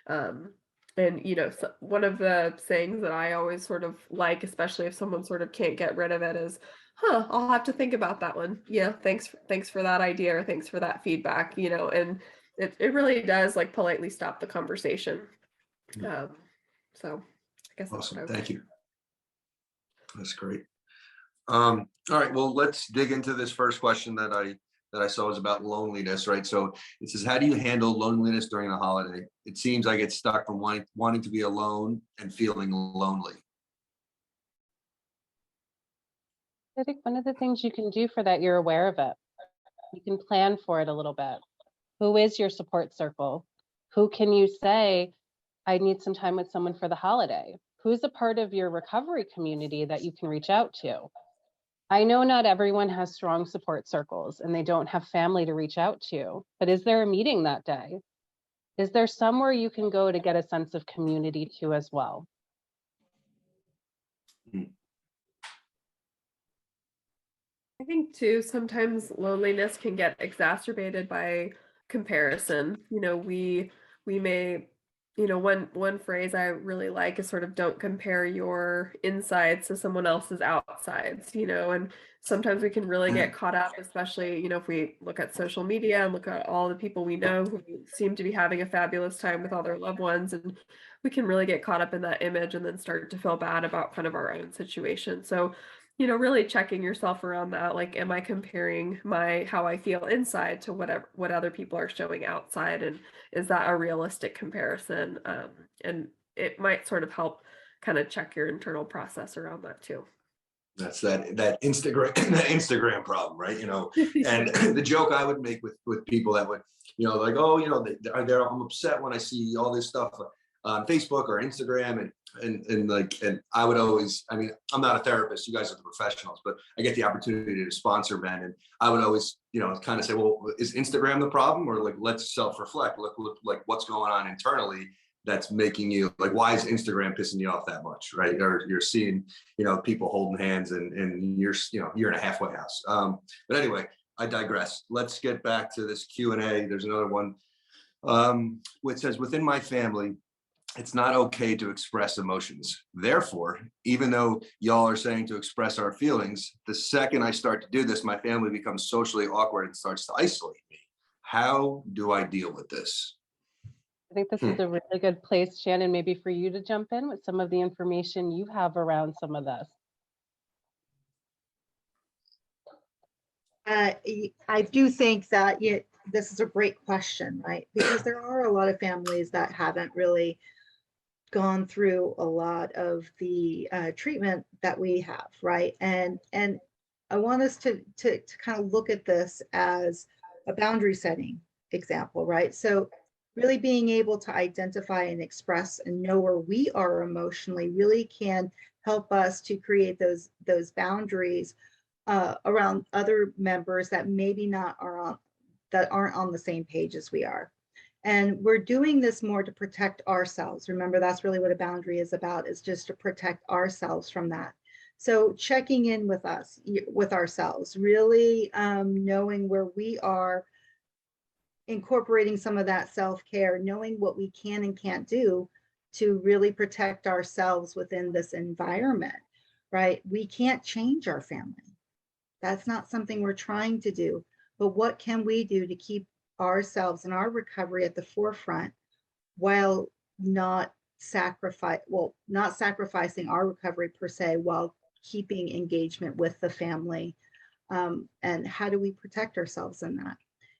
And, so one of the sayings that I always sort of like, especially if someone sort of can't get rid of it, is, I'll have to think about that one. Yeah, thanks for that idea, or thanks for that feedback, and it really does like politely stop the conversation. So I guess that's Awesome. what I would Thank say. you. That's great. All right, well, let's dig into this first question that I saw was about loneliness, right? So it says, how do you handle loneliness during the holiday? It seems I get stuck from wanting to be alone and feeling lonely. I think one of the things you can do for that, you're aware of it. You can plan for it a little bit. Who is your support circle? Who can you say, I need some time with someone for the holiday? Who's a part of your recovery community that you can reach out to? I know not everyone has strong support circles and they don't have family to reach out to, but is there a meeting that day? Is there somewhere you can go to get a sense of community too as well? I think too, sometimes loneliness can get exacerbated by comparison. We may, one phrase I really like is sort of, don't compare your insides to someone else's outsides, and sometimes we can really get caught up, especially, if we look at social media and look at all the people we know who seem to be having a fabulous time with all their loved ones, and we can really get caught up in that image and then start to feel bad about kind of our own situation. So really checking yourself around that, like, am I comparing how I feel inside to what other people are showing outside, and is that a realistic comparison? And it might sort of help kind of check your internal process around that too. That's that Instagram problem, right? And the joke I would make with people that would, like, oh, I'm upset when I see all this stuff on Facebook or Instagram, and I would always, I mean, I'm not a therapist, you guys are the professionals, but I get the opportunity to sponsor men, and I would always, kind of say, well, is Instagram the problem, or like, let's self-reflect, look like what's going on internally that's making you, like, why is Instagram pissing you off that much, right? Or you're seeing, people holding hands and you're in a halfway house. But anyway, I digress. Let's get back to this Q&A. There's another one, which says, within my family, it's not okay to express emotions. Therefore, even though y'all are saying to express our feelings, the second I start to do this, my family becomes socially awkward and starts to isolate me. How do I deal with this? I think this is a really good place, Shannon, maybe for you to jump in with some of the information you have around some of this. I do think that this is a great question, right? Because there are a lot of families that haven't really gone through a lot of the treatment that we have, right? And I want us to kind of look at this as a boundary setting example, right? So really being able to identify and express and know where we are emotionally really can help us to create those boundaries around other members that maybe that aren't on the same page as we are. And we're doing this more to protect ourselves. Remember, that's really what a boundary is about, is just to protect ourselves from that. So checking in with ourselves, really knowing where we are, incorporating some of that self-care, knowing what we can and can't do to really protect ourselves within this environment, right? We can't change our family. That's not something we're trying to do. But what can we do to keep ourselves and our recovery at the forefront while not sacrificing our recovery per se, while keeping engagement with the family? And how do we protect ourselves in that?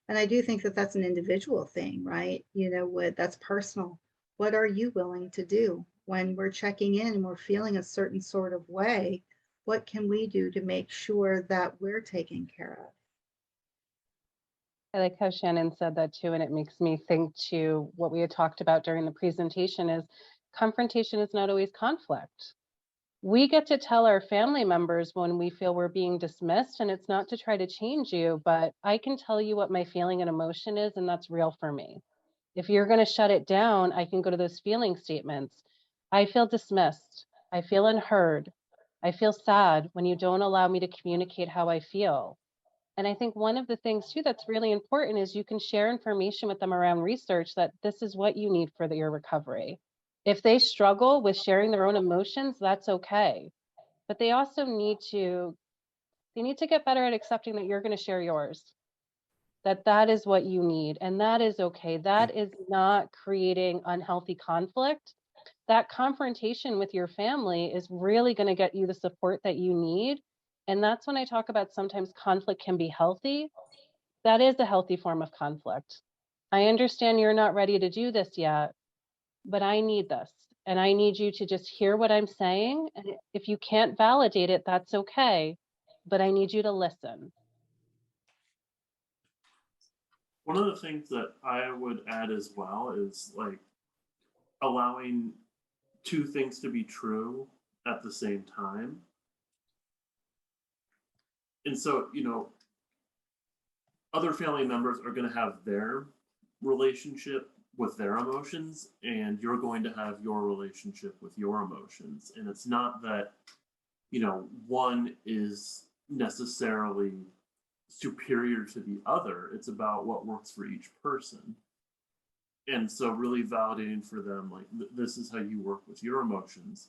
And I do think that that's an individual thing, right? That's personal. What are you willing to do when we're checking in and we're feeling a certain sort of way? What can we do to make sure that we're taken care of? I like how Shannon said that too, and it makes me think to what we had talked about during the presentation is confrontation is not always conflict. We get to tell our family members when we feel we're being dismissed, and it's not to try to change you, but I can tell you what my feeling and emotion is, and that's real for me. If you're going to shut it down, I can go to those feeling statements. I feel dismissed. I feel unheard. I feel sad when you don't allow me to communicate how I feel. And I think one of the things too that's really important is you can share information with them around research that this is what you need for your recovery. If they struggle with sharing their own emotions, that's okay. But they also need to get better at accepting that you're going to share yours. That is what you need, and that is okay. That is not creating unhealthy conflict. That confrontation with your family is really going to get you the support that you need. And that's when I talk about sometimes conflict can be healthy. That is a healthy form of conflict. I understand you're not ready to do this yet, but I need this. And I need you to just hear what I'm saying. And if you can't validate it, that's okay. But I need you to listen. One of the things that I would add as well is like allowing two things to be true at the same time. And so, other family members are going to have their relationship with their emotions, and you're going to have your relationship with your emotions. And it's not that, one is necessarily superior to the other. It's about what works for each person. And so really validating for them, like, this is how you work with your emotions,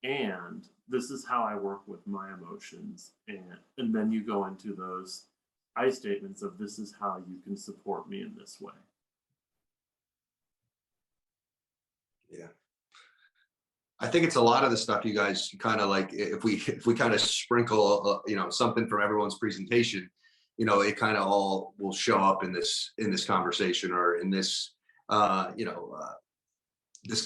and this is how I work with my emotions. And then you go into those I statements of this is how you can support me in this way. Yeah. I think it's a lot of the stuff you guys kind of like, if we kind of sprinkle, something from everyone's presentation, it kind of all will show up in this conversation, or in this, this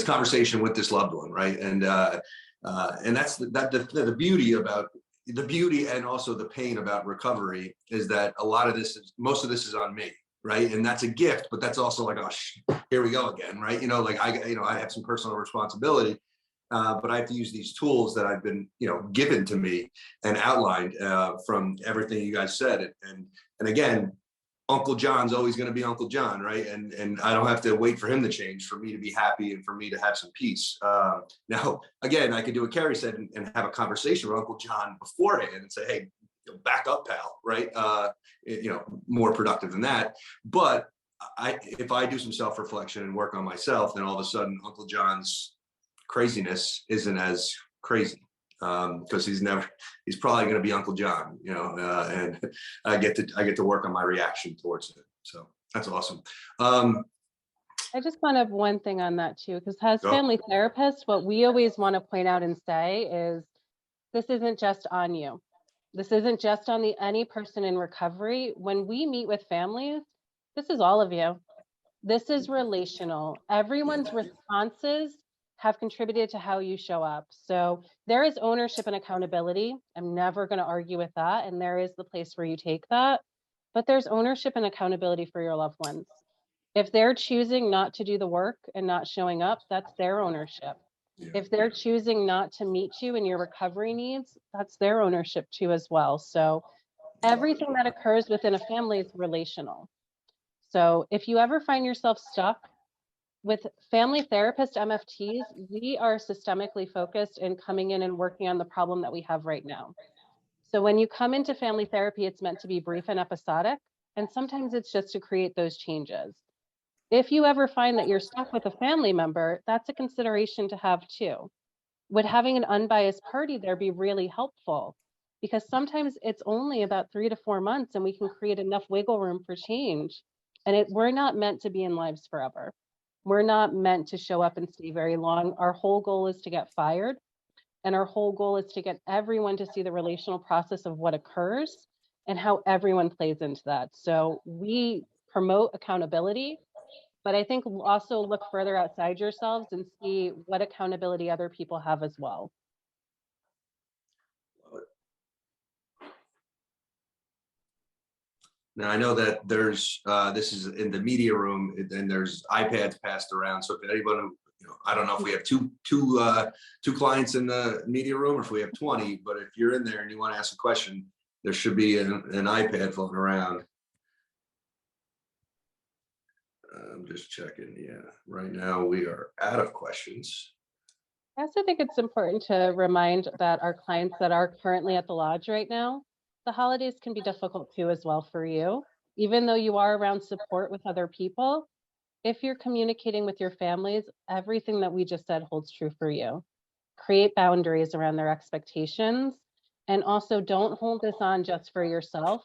conversation with this loved one, right? And that's the beauty and also the pain about recovery is that most of this is on me, right? And that's a gift, but that's also like, oh, here we go again, right? I have some personal responsibility, but I have to use these tools that I've been, given to me and outlined from everything you guys said. And again, Uncle John's always going to be Uncle John, right? And I don't have to wait for him to change for me to be happy and for me to have some peace. Now, again, I could do what Karri said and have a conversation with Uncle John beforehand and say, hey, back up, pal, right? More productive than that. But if I do some self-reflection and work on myself, then all of a sudden Uncle John's craziness isn't as crazy. Because he's probably going to be Uncle John, and I get to work on my reaction towards it. So that's awesome. I just want to have one thing on that too, because as family therapists, what we always want to point out and say is, this isn't just on you. This isn't just on any person in recovery. When we meet with families, this is all of you. This is relational. Everyone's responses have contributed to how you show up. So there is ownership and accountability. I'm never going to argue with that. And there is the place where you take that. But there's ownership and accountability for your loved ones. If they're choosing not to do the work and not showing up, that's their ownership. If they're choosing not to meet you in your recovery needs, that's their ownership too as well. So everything that occurs within a family is relational. So if you ever find yourself stuck with family therapist MFTs, we are systemically focused in coming in and working on the problem that we have right now. So when you come into family therapy, it's meant to be brief and episodic, and sometimes it's just to create those changes. If you ever find that you're stuck with a family member, that's a consideration to have too. Would having an unbiased party there be really helpful? Because sometimes it's only about 3 to 4 months and we can create enough wiggle room for change. And we're not meant to be in lives forever. We're not meant to show up and stay very long. Our whole goal is to get fired. And our whole goal is to get everyone to see the relational process of what occurs and how everyone plays into that. So we promote accountability, but I think also look further outside yourselves and see what accountability other people have as well. Now I know that there's this is in the media room, and there's iPads passed around. So if anyone who, I don't know if we have two clients in the media room or if we have 20, but if you're in there and you want to ask a question, there should be an iPad floating around. I'm just checking. Yeah, right now we are out of questions. I also think it's important to remind that our clients that are currently at the lodge right now, the holidays can be difficult too as well for you. Even though you are around support with other people, if you're communicating with your families, everything that we just said holds true for you. Create boundaries around their expectations, and also don't hold this on just for yourself,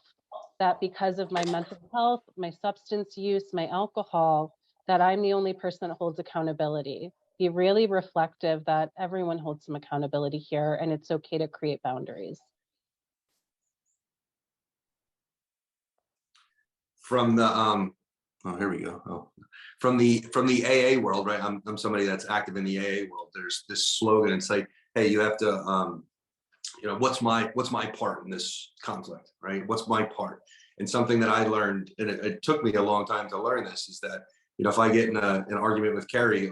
that because of my mental health, my substance use, my alcohol, that I'm the only person that holds accountability. Be really reflective that everyone holds some accountability here, and it's okay to create boundaries. From the oh, here we go. Oh, from the AA world, right? I'm somebody that's active in the AA world. There's this slogan. It's like, hey, you have to what's my part in this conflict, right? What's my part? And something that I learned, and it took me a long time to learn this, is that if I get in an argument with Karri,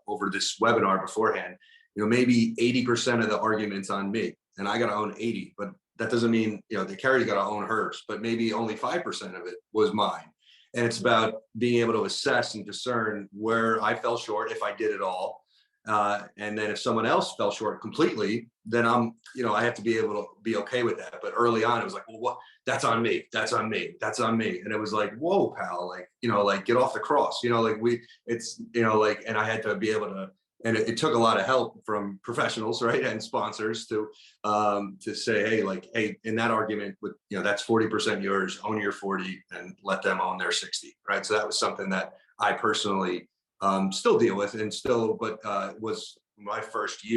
over this webinar beforehand, maybe 80% of the argument's on me, and I got to own 80. But that doesn't mean the Karri's got to own hers, but maybe only 5% of it was mine. And it's about being able to assess and discern where I fell short, if I did it all. And then if someone else fell short completely, then I have to be able to be okay with that. But early on, it was like, well, what? That's on me. That's on me. That's on me. And it was like, whoa, pal, like get off the cross, and I had to be able to, and it took a lot of help from professionals, right, and sponsors to say, hey, in that argument, with that's 40% yours, own your 40, and let them own their 60, right? So that was something that I personally still deal with, and still, but was my first 2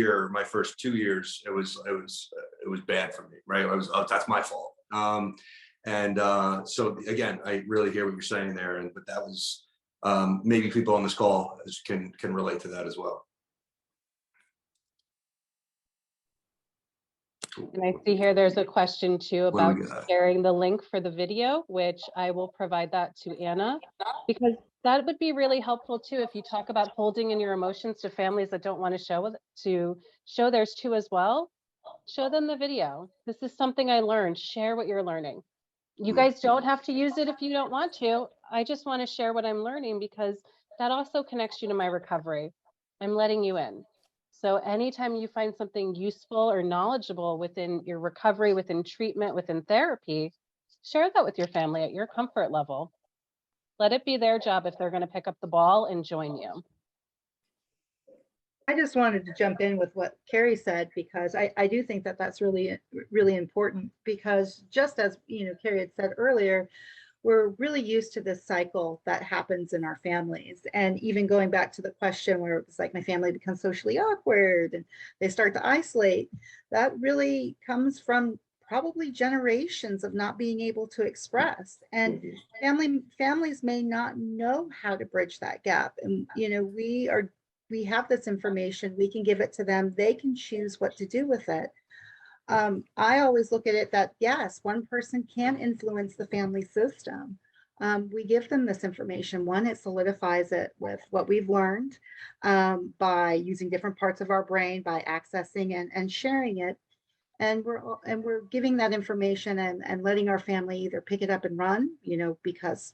years, it was bad for me, right? That's my fault. So again, I really hear what you're saying there, but that was maybe people on this call can relate to that as well. And I see here there's a question too about sharing the link for the video, which I will provide that to Anna, because that would be really helpful too. If you talk about holding in your emotions to families that don't want to show theirs too as well, show them the video. This is something I learned. Share what you're learning. You guys don't have to use it if you don't want to. I just want to share what I'm learning, because that also connects you to my recovery. I'm letting you in. So anytime you find something useful or knowledgeable within your recovery, within treatment, within therapy, share that with your family at your comfort level. Let it be their job if they're going to pick up the ball and join you. I just wanted to jump in with what Karri said, because I do think that that's really, really important, because just as Karri had said earlier, we're really used to this cycle that happens in our families. And even going back to the question where it was like, my family becomes socially awkward and they start to isolate, that really comes from probably generations of not being able to express. And families may not know how to bridge that gap. And, we have this information, we can give it to them, they can choose what to do with it. I always look at it that, yes, one person can influence the family system. We give them this information. One, it solidifies it with what we've learned by using different parts of our brain, by accessing and sharing it. And we're giving that information and letting our family either pick it up and run, because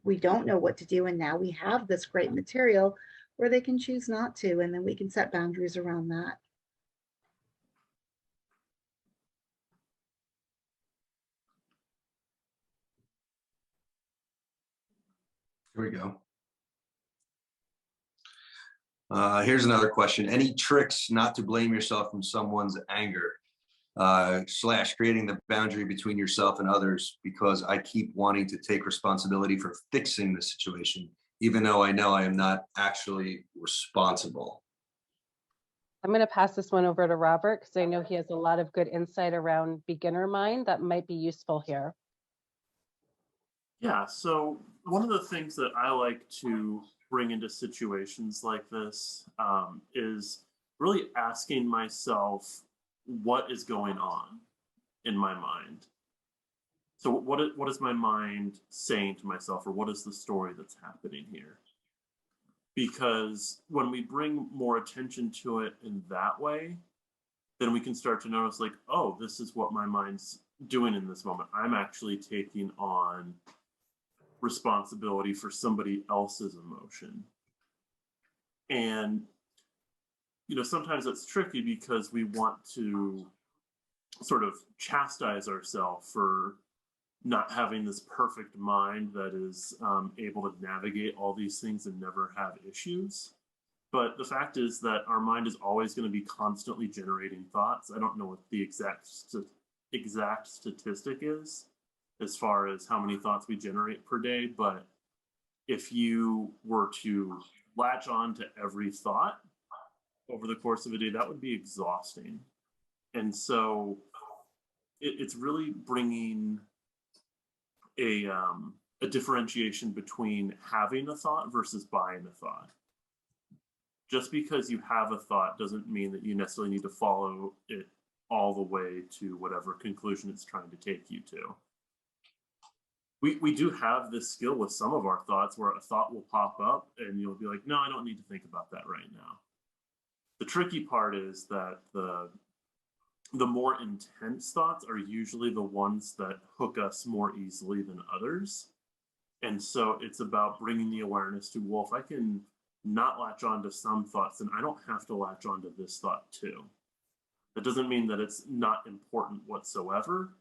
we don't know what to do. And now we have this great material where they can choose not to, and then we can set boundaries around that. Here we go. Here's another question. Any tricks not to blame yourself from someone's anger / creating the boundary between yourself and others, because I keep wanting to take responsibility for fixing the situation, even though I know I am not actually responsible? I'm going to pass this one over to Robert because I know he has a lot of good insight around beginner mind that might be useful here. Yeah, so one of the things that I like to bring into situations like this is really asking myself what is going on in my mind. So what is my mind saying to myself, or what is the story that's happening here? Because when we bring more attention to it in that way, then we can start to notice, like, oh, this is what my mind's doing in this moment. I'm actually taking on responsibility for somebody else's emotion. And sometimes that's tricky because we want to sort of chastise ourselves for not having this perfect mind that is able to navigate all these things and never have issues. But the fact is that our mind is always going to be constantly generating thoughts. I don't know what the exact statistic is as far as how many thoughts we generate per day, but if you were to latch on to every thought over the course of a day, that would be exhausting. And so it's really bringing a differentiation between having a thought versus buying a thought. Just because you have a thought doesn't mean that you necessarily need to follow it all the way to whatever conclusion it's trying to take you to. We do have this skill with some of our thoughts where a thought will pop up and you'll be like, no, I don't need to think about that right now. The tricky part is that the more intense thoughts are usually the ones that hook us more easily than others. And so it's about bringing the awareness to, well, if I can not latch on to some thoughts, then I don't have to latch on to this thought too. That doesn't mean that it's not important whatsoever,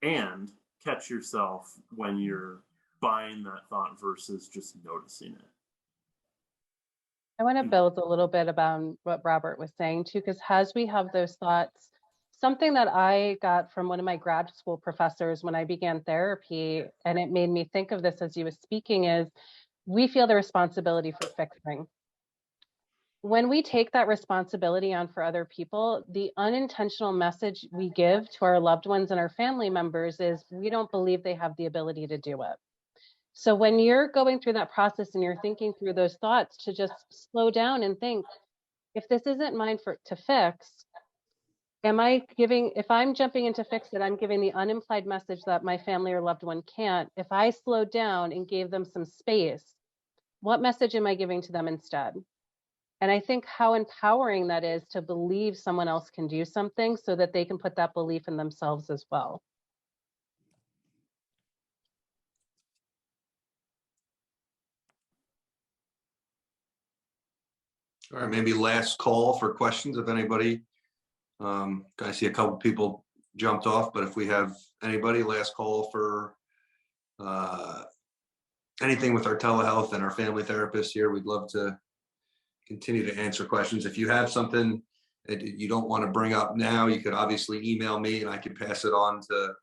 and catch yourself when you're buying that thought versus just noticing it. I want to build a little bit about what Robert was saying too, because as we have those thoughts, something that I got from one of my grad school professors when I began therapy, and it made me think of this as he was speaking, is we feel the responsibility for fixing. When we take that responsibility on for other people, the unintentional message we give to our loved ones and our family members is we don't believe they have the ability to do it. So when you're going through that process and you're thinking through those thoughts, to just slow down and think, if this isn't mine to fix, if I'm jumping in to fix it, I'm giving the unimplied message that my family or loved one can't. If I slowed down and gave them some space, what message am I giving to them instead? And I think how empowering that is to believe someone else can do something so that they can put that belief in themselves as well. All right, maybe last call for questions if anybody. I see a couple people jumped off, but if we have anybody, last call for anything with our telehealth and our family therapists here, we'd love to continue to answer questions. If you have something that you don't want to bring up now, you could obviously email me and I can pass it on to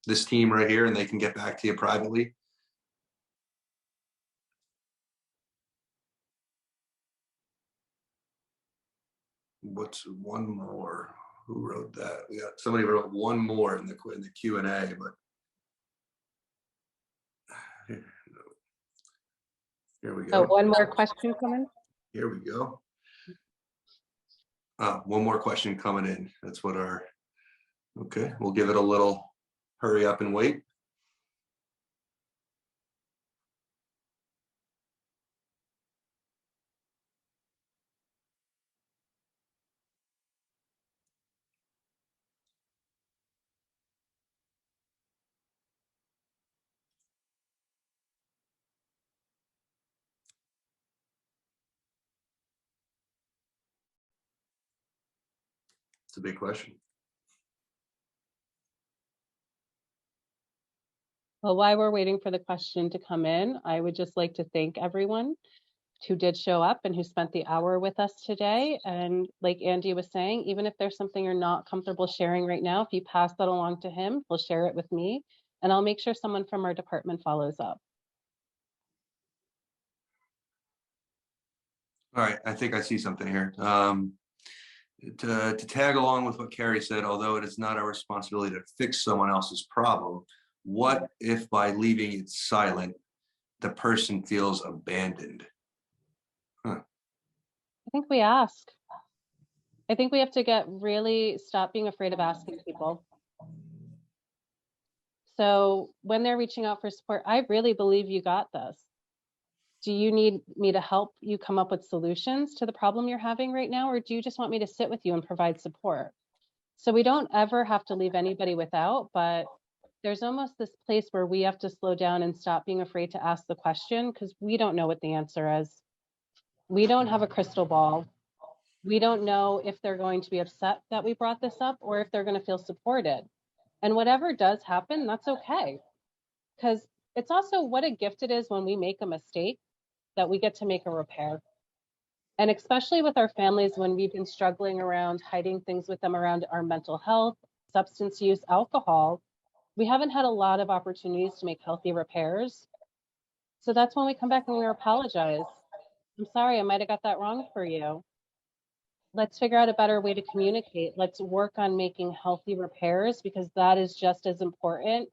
this team right here and they can get back to you privately. What's one more? Who wrote that? We got somebody wrote one more in the Q&A, but here we Oh, go. one more question coming. Here we go. One more question coming in. That's what okay, we'll give it a little hurry up and wait. It's a big question. Well, while we're waiting for the question to come in, I would just like to thank everyone who did show up and who spent the hour with us today. And like Andy was saying, even if there's something you're not comfortable sharing right now, if you pass that along to him, he'll share it with me, and I'll make sure someone from our department follows up. All right, I think I see something here. To tag along with what Karri said, although it is not our responsibility to fix someone else's problem, what if by leaving it silent, the person feels abandoned? I think we ask. I think we have to stop being afraid of asking people. So when they're reaching out for support, I really believe you got this. Do you need me to help you come up with solutions to the problem you're having right now? Or do you just want me to sit with you and provide support? So we don't ever have to leave anybody without, but there's almost this place where we have to slow down and stop being afraid to ask the question, because we don't know what the answer is. We don't have a crystal ball. We don't know if they're going to be upset that we brought this up or if they're going to feel supported. And whatever does happen, that's okay. Because it's also what a gift it is when we make a mistake that we get to make a repair. And especially with our families, when we've been struggling around hiding things with them around our mental health, substance use, alcohol, we haven't had a lot of opportunities to make healthy repairs. So that's when we come back and we apologize. I'm sorry, I might have got that wrong for you. Let's figure out a better way to communicate. Let's work on making healthy repairs, because that is just as important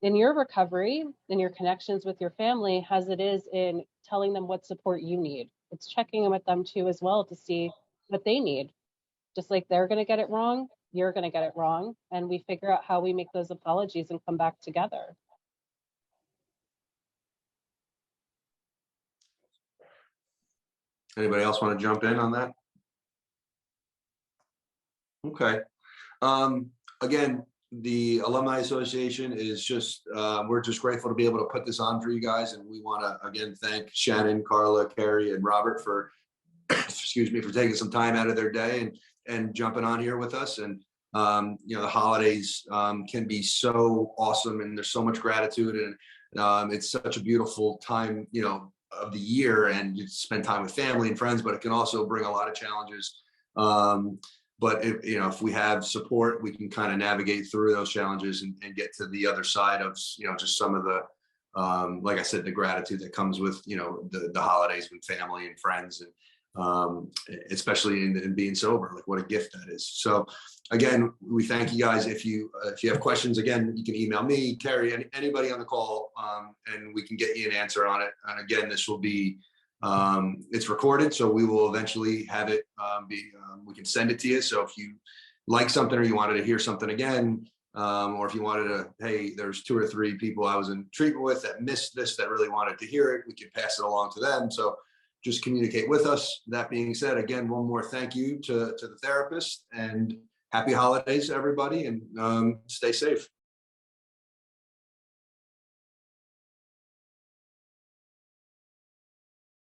in your recovery, in your connections with your family, as it is in telling them what support you need. It's checking in with them too as well to see what they need. Just like they're going to get it wrong, you're going to get it wrong. And we figure out how we make those apologies and come back together. Anybody else want to jump in on that? Okay. Again, the Alumni Association is just, we're just grateful to be able to put this on for you guys. And we want to, again, thank Shannon, Carla, Karri, and Robert for, excuse me, for taking some time out of their day and jumping on here with us. And, you know, the holidays can be so awesome, and there's so much gratitude, and it's such a beautiful time, you know, of the year, and you spend time with family and friends, but it can also bring a lot of challenges. But you know, if we have support, we can kind of navigate through those challenges and get to the other side of, you know, just some of the, like I said, the gratitude that comes with, you know, the holidays with family and friends, and especially in being sober. Like, what a gift that is. So again, we thank you guys. If you have questions, again, you can email me, Karri, anybody on the call, and we can get you an answer on it. And again, this will be, it's recorded, so we will eventually have it we can send it to you. So if you like something, or you wanted to hear something again, or if you wanted to, hey, there's 2 or 3 people I was in treatment with that missed this, that really wanted to hear it, we can pass it along to them. So just communicate with us. That being said, again, one more thank you to the therapist, and happy holidays, everybody, and stay safe.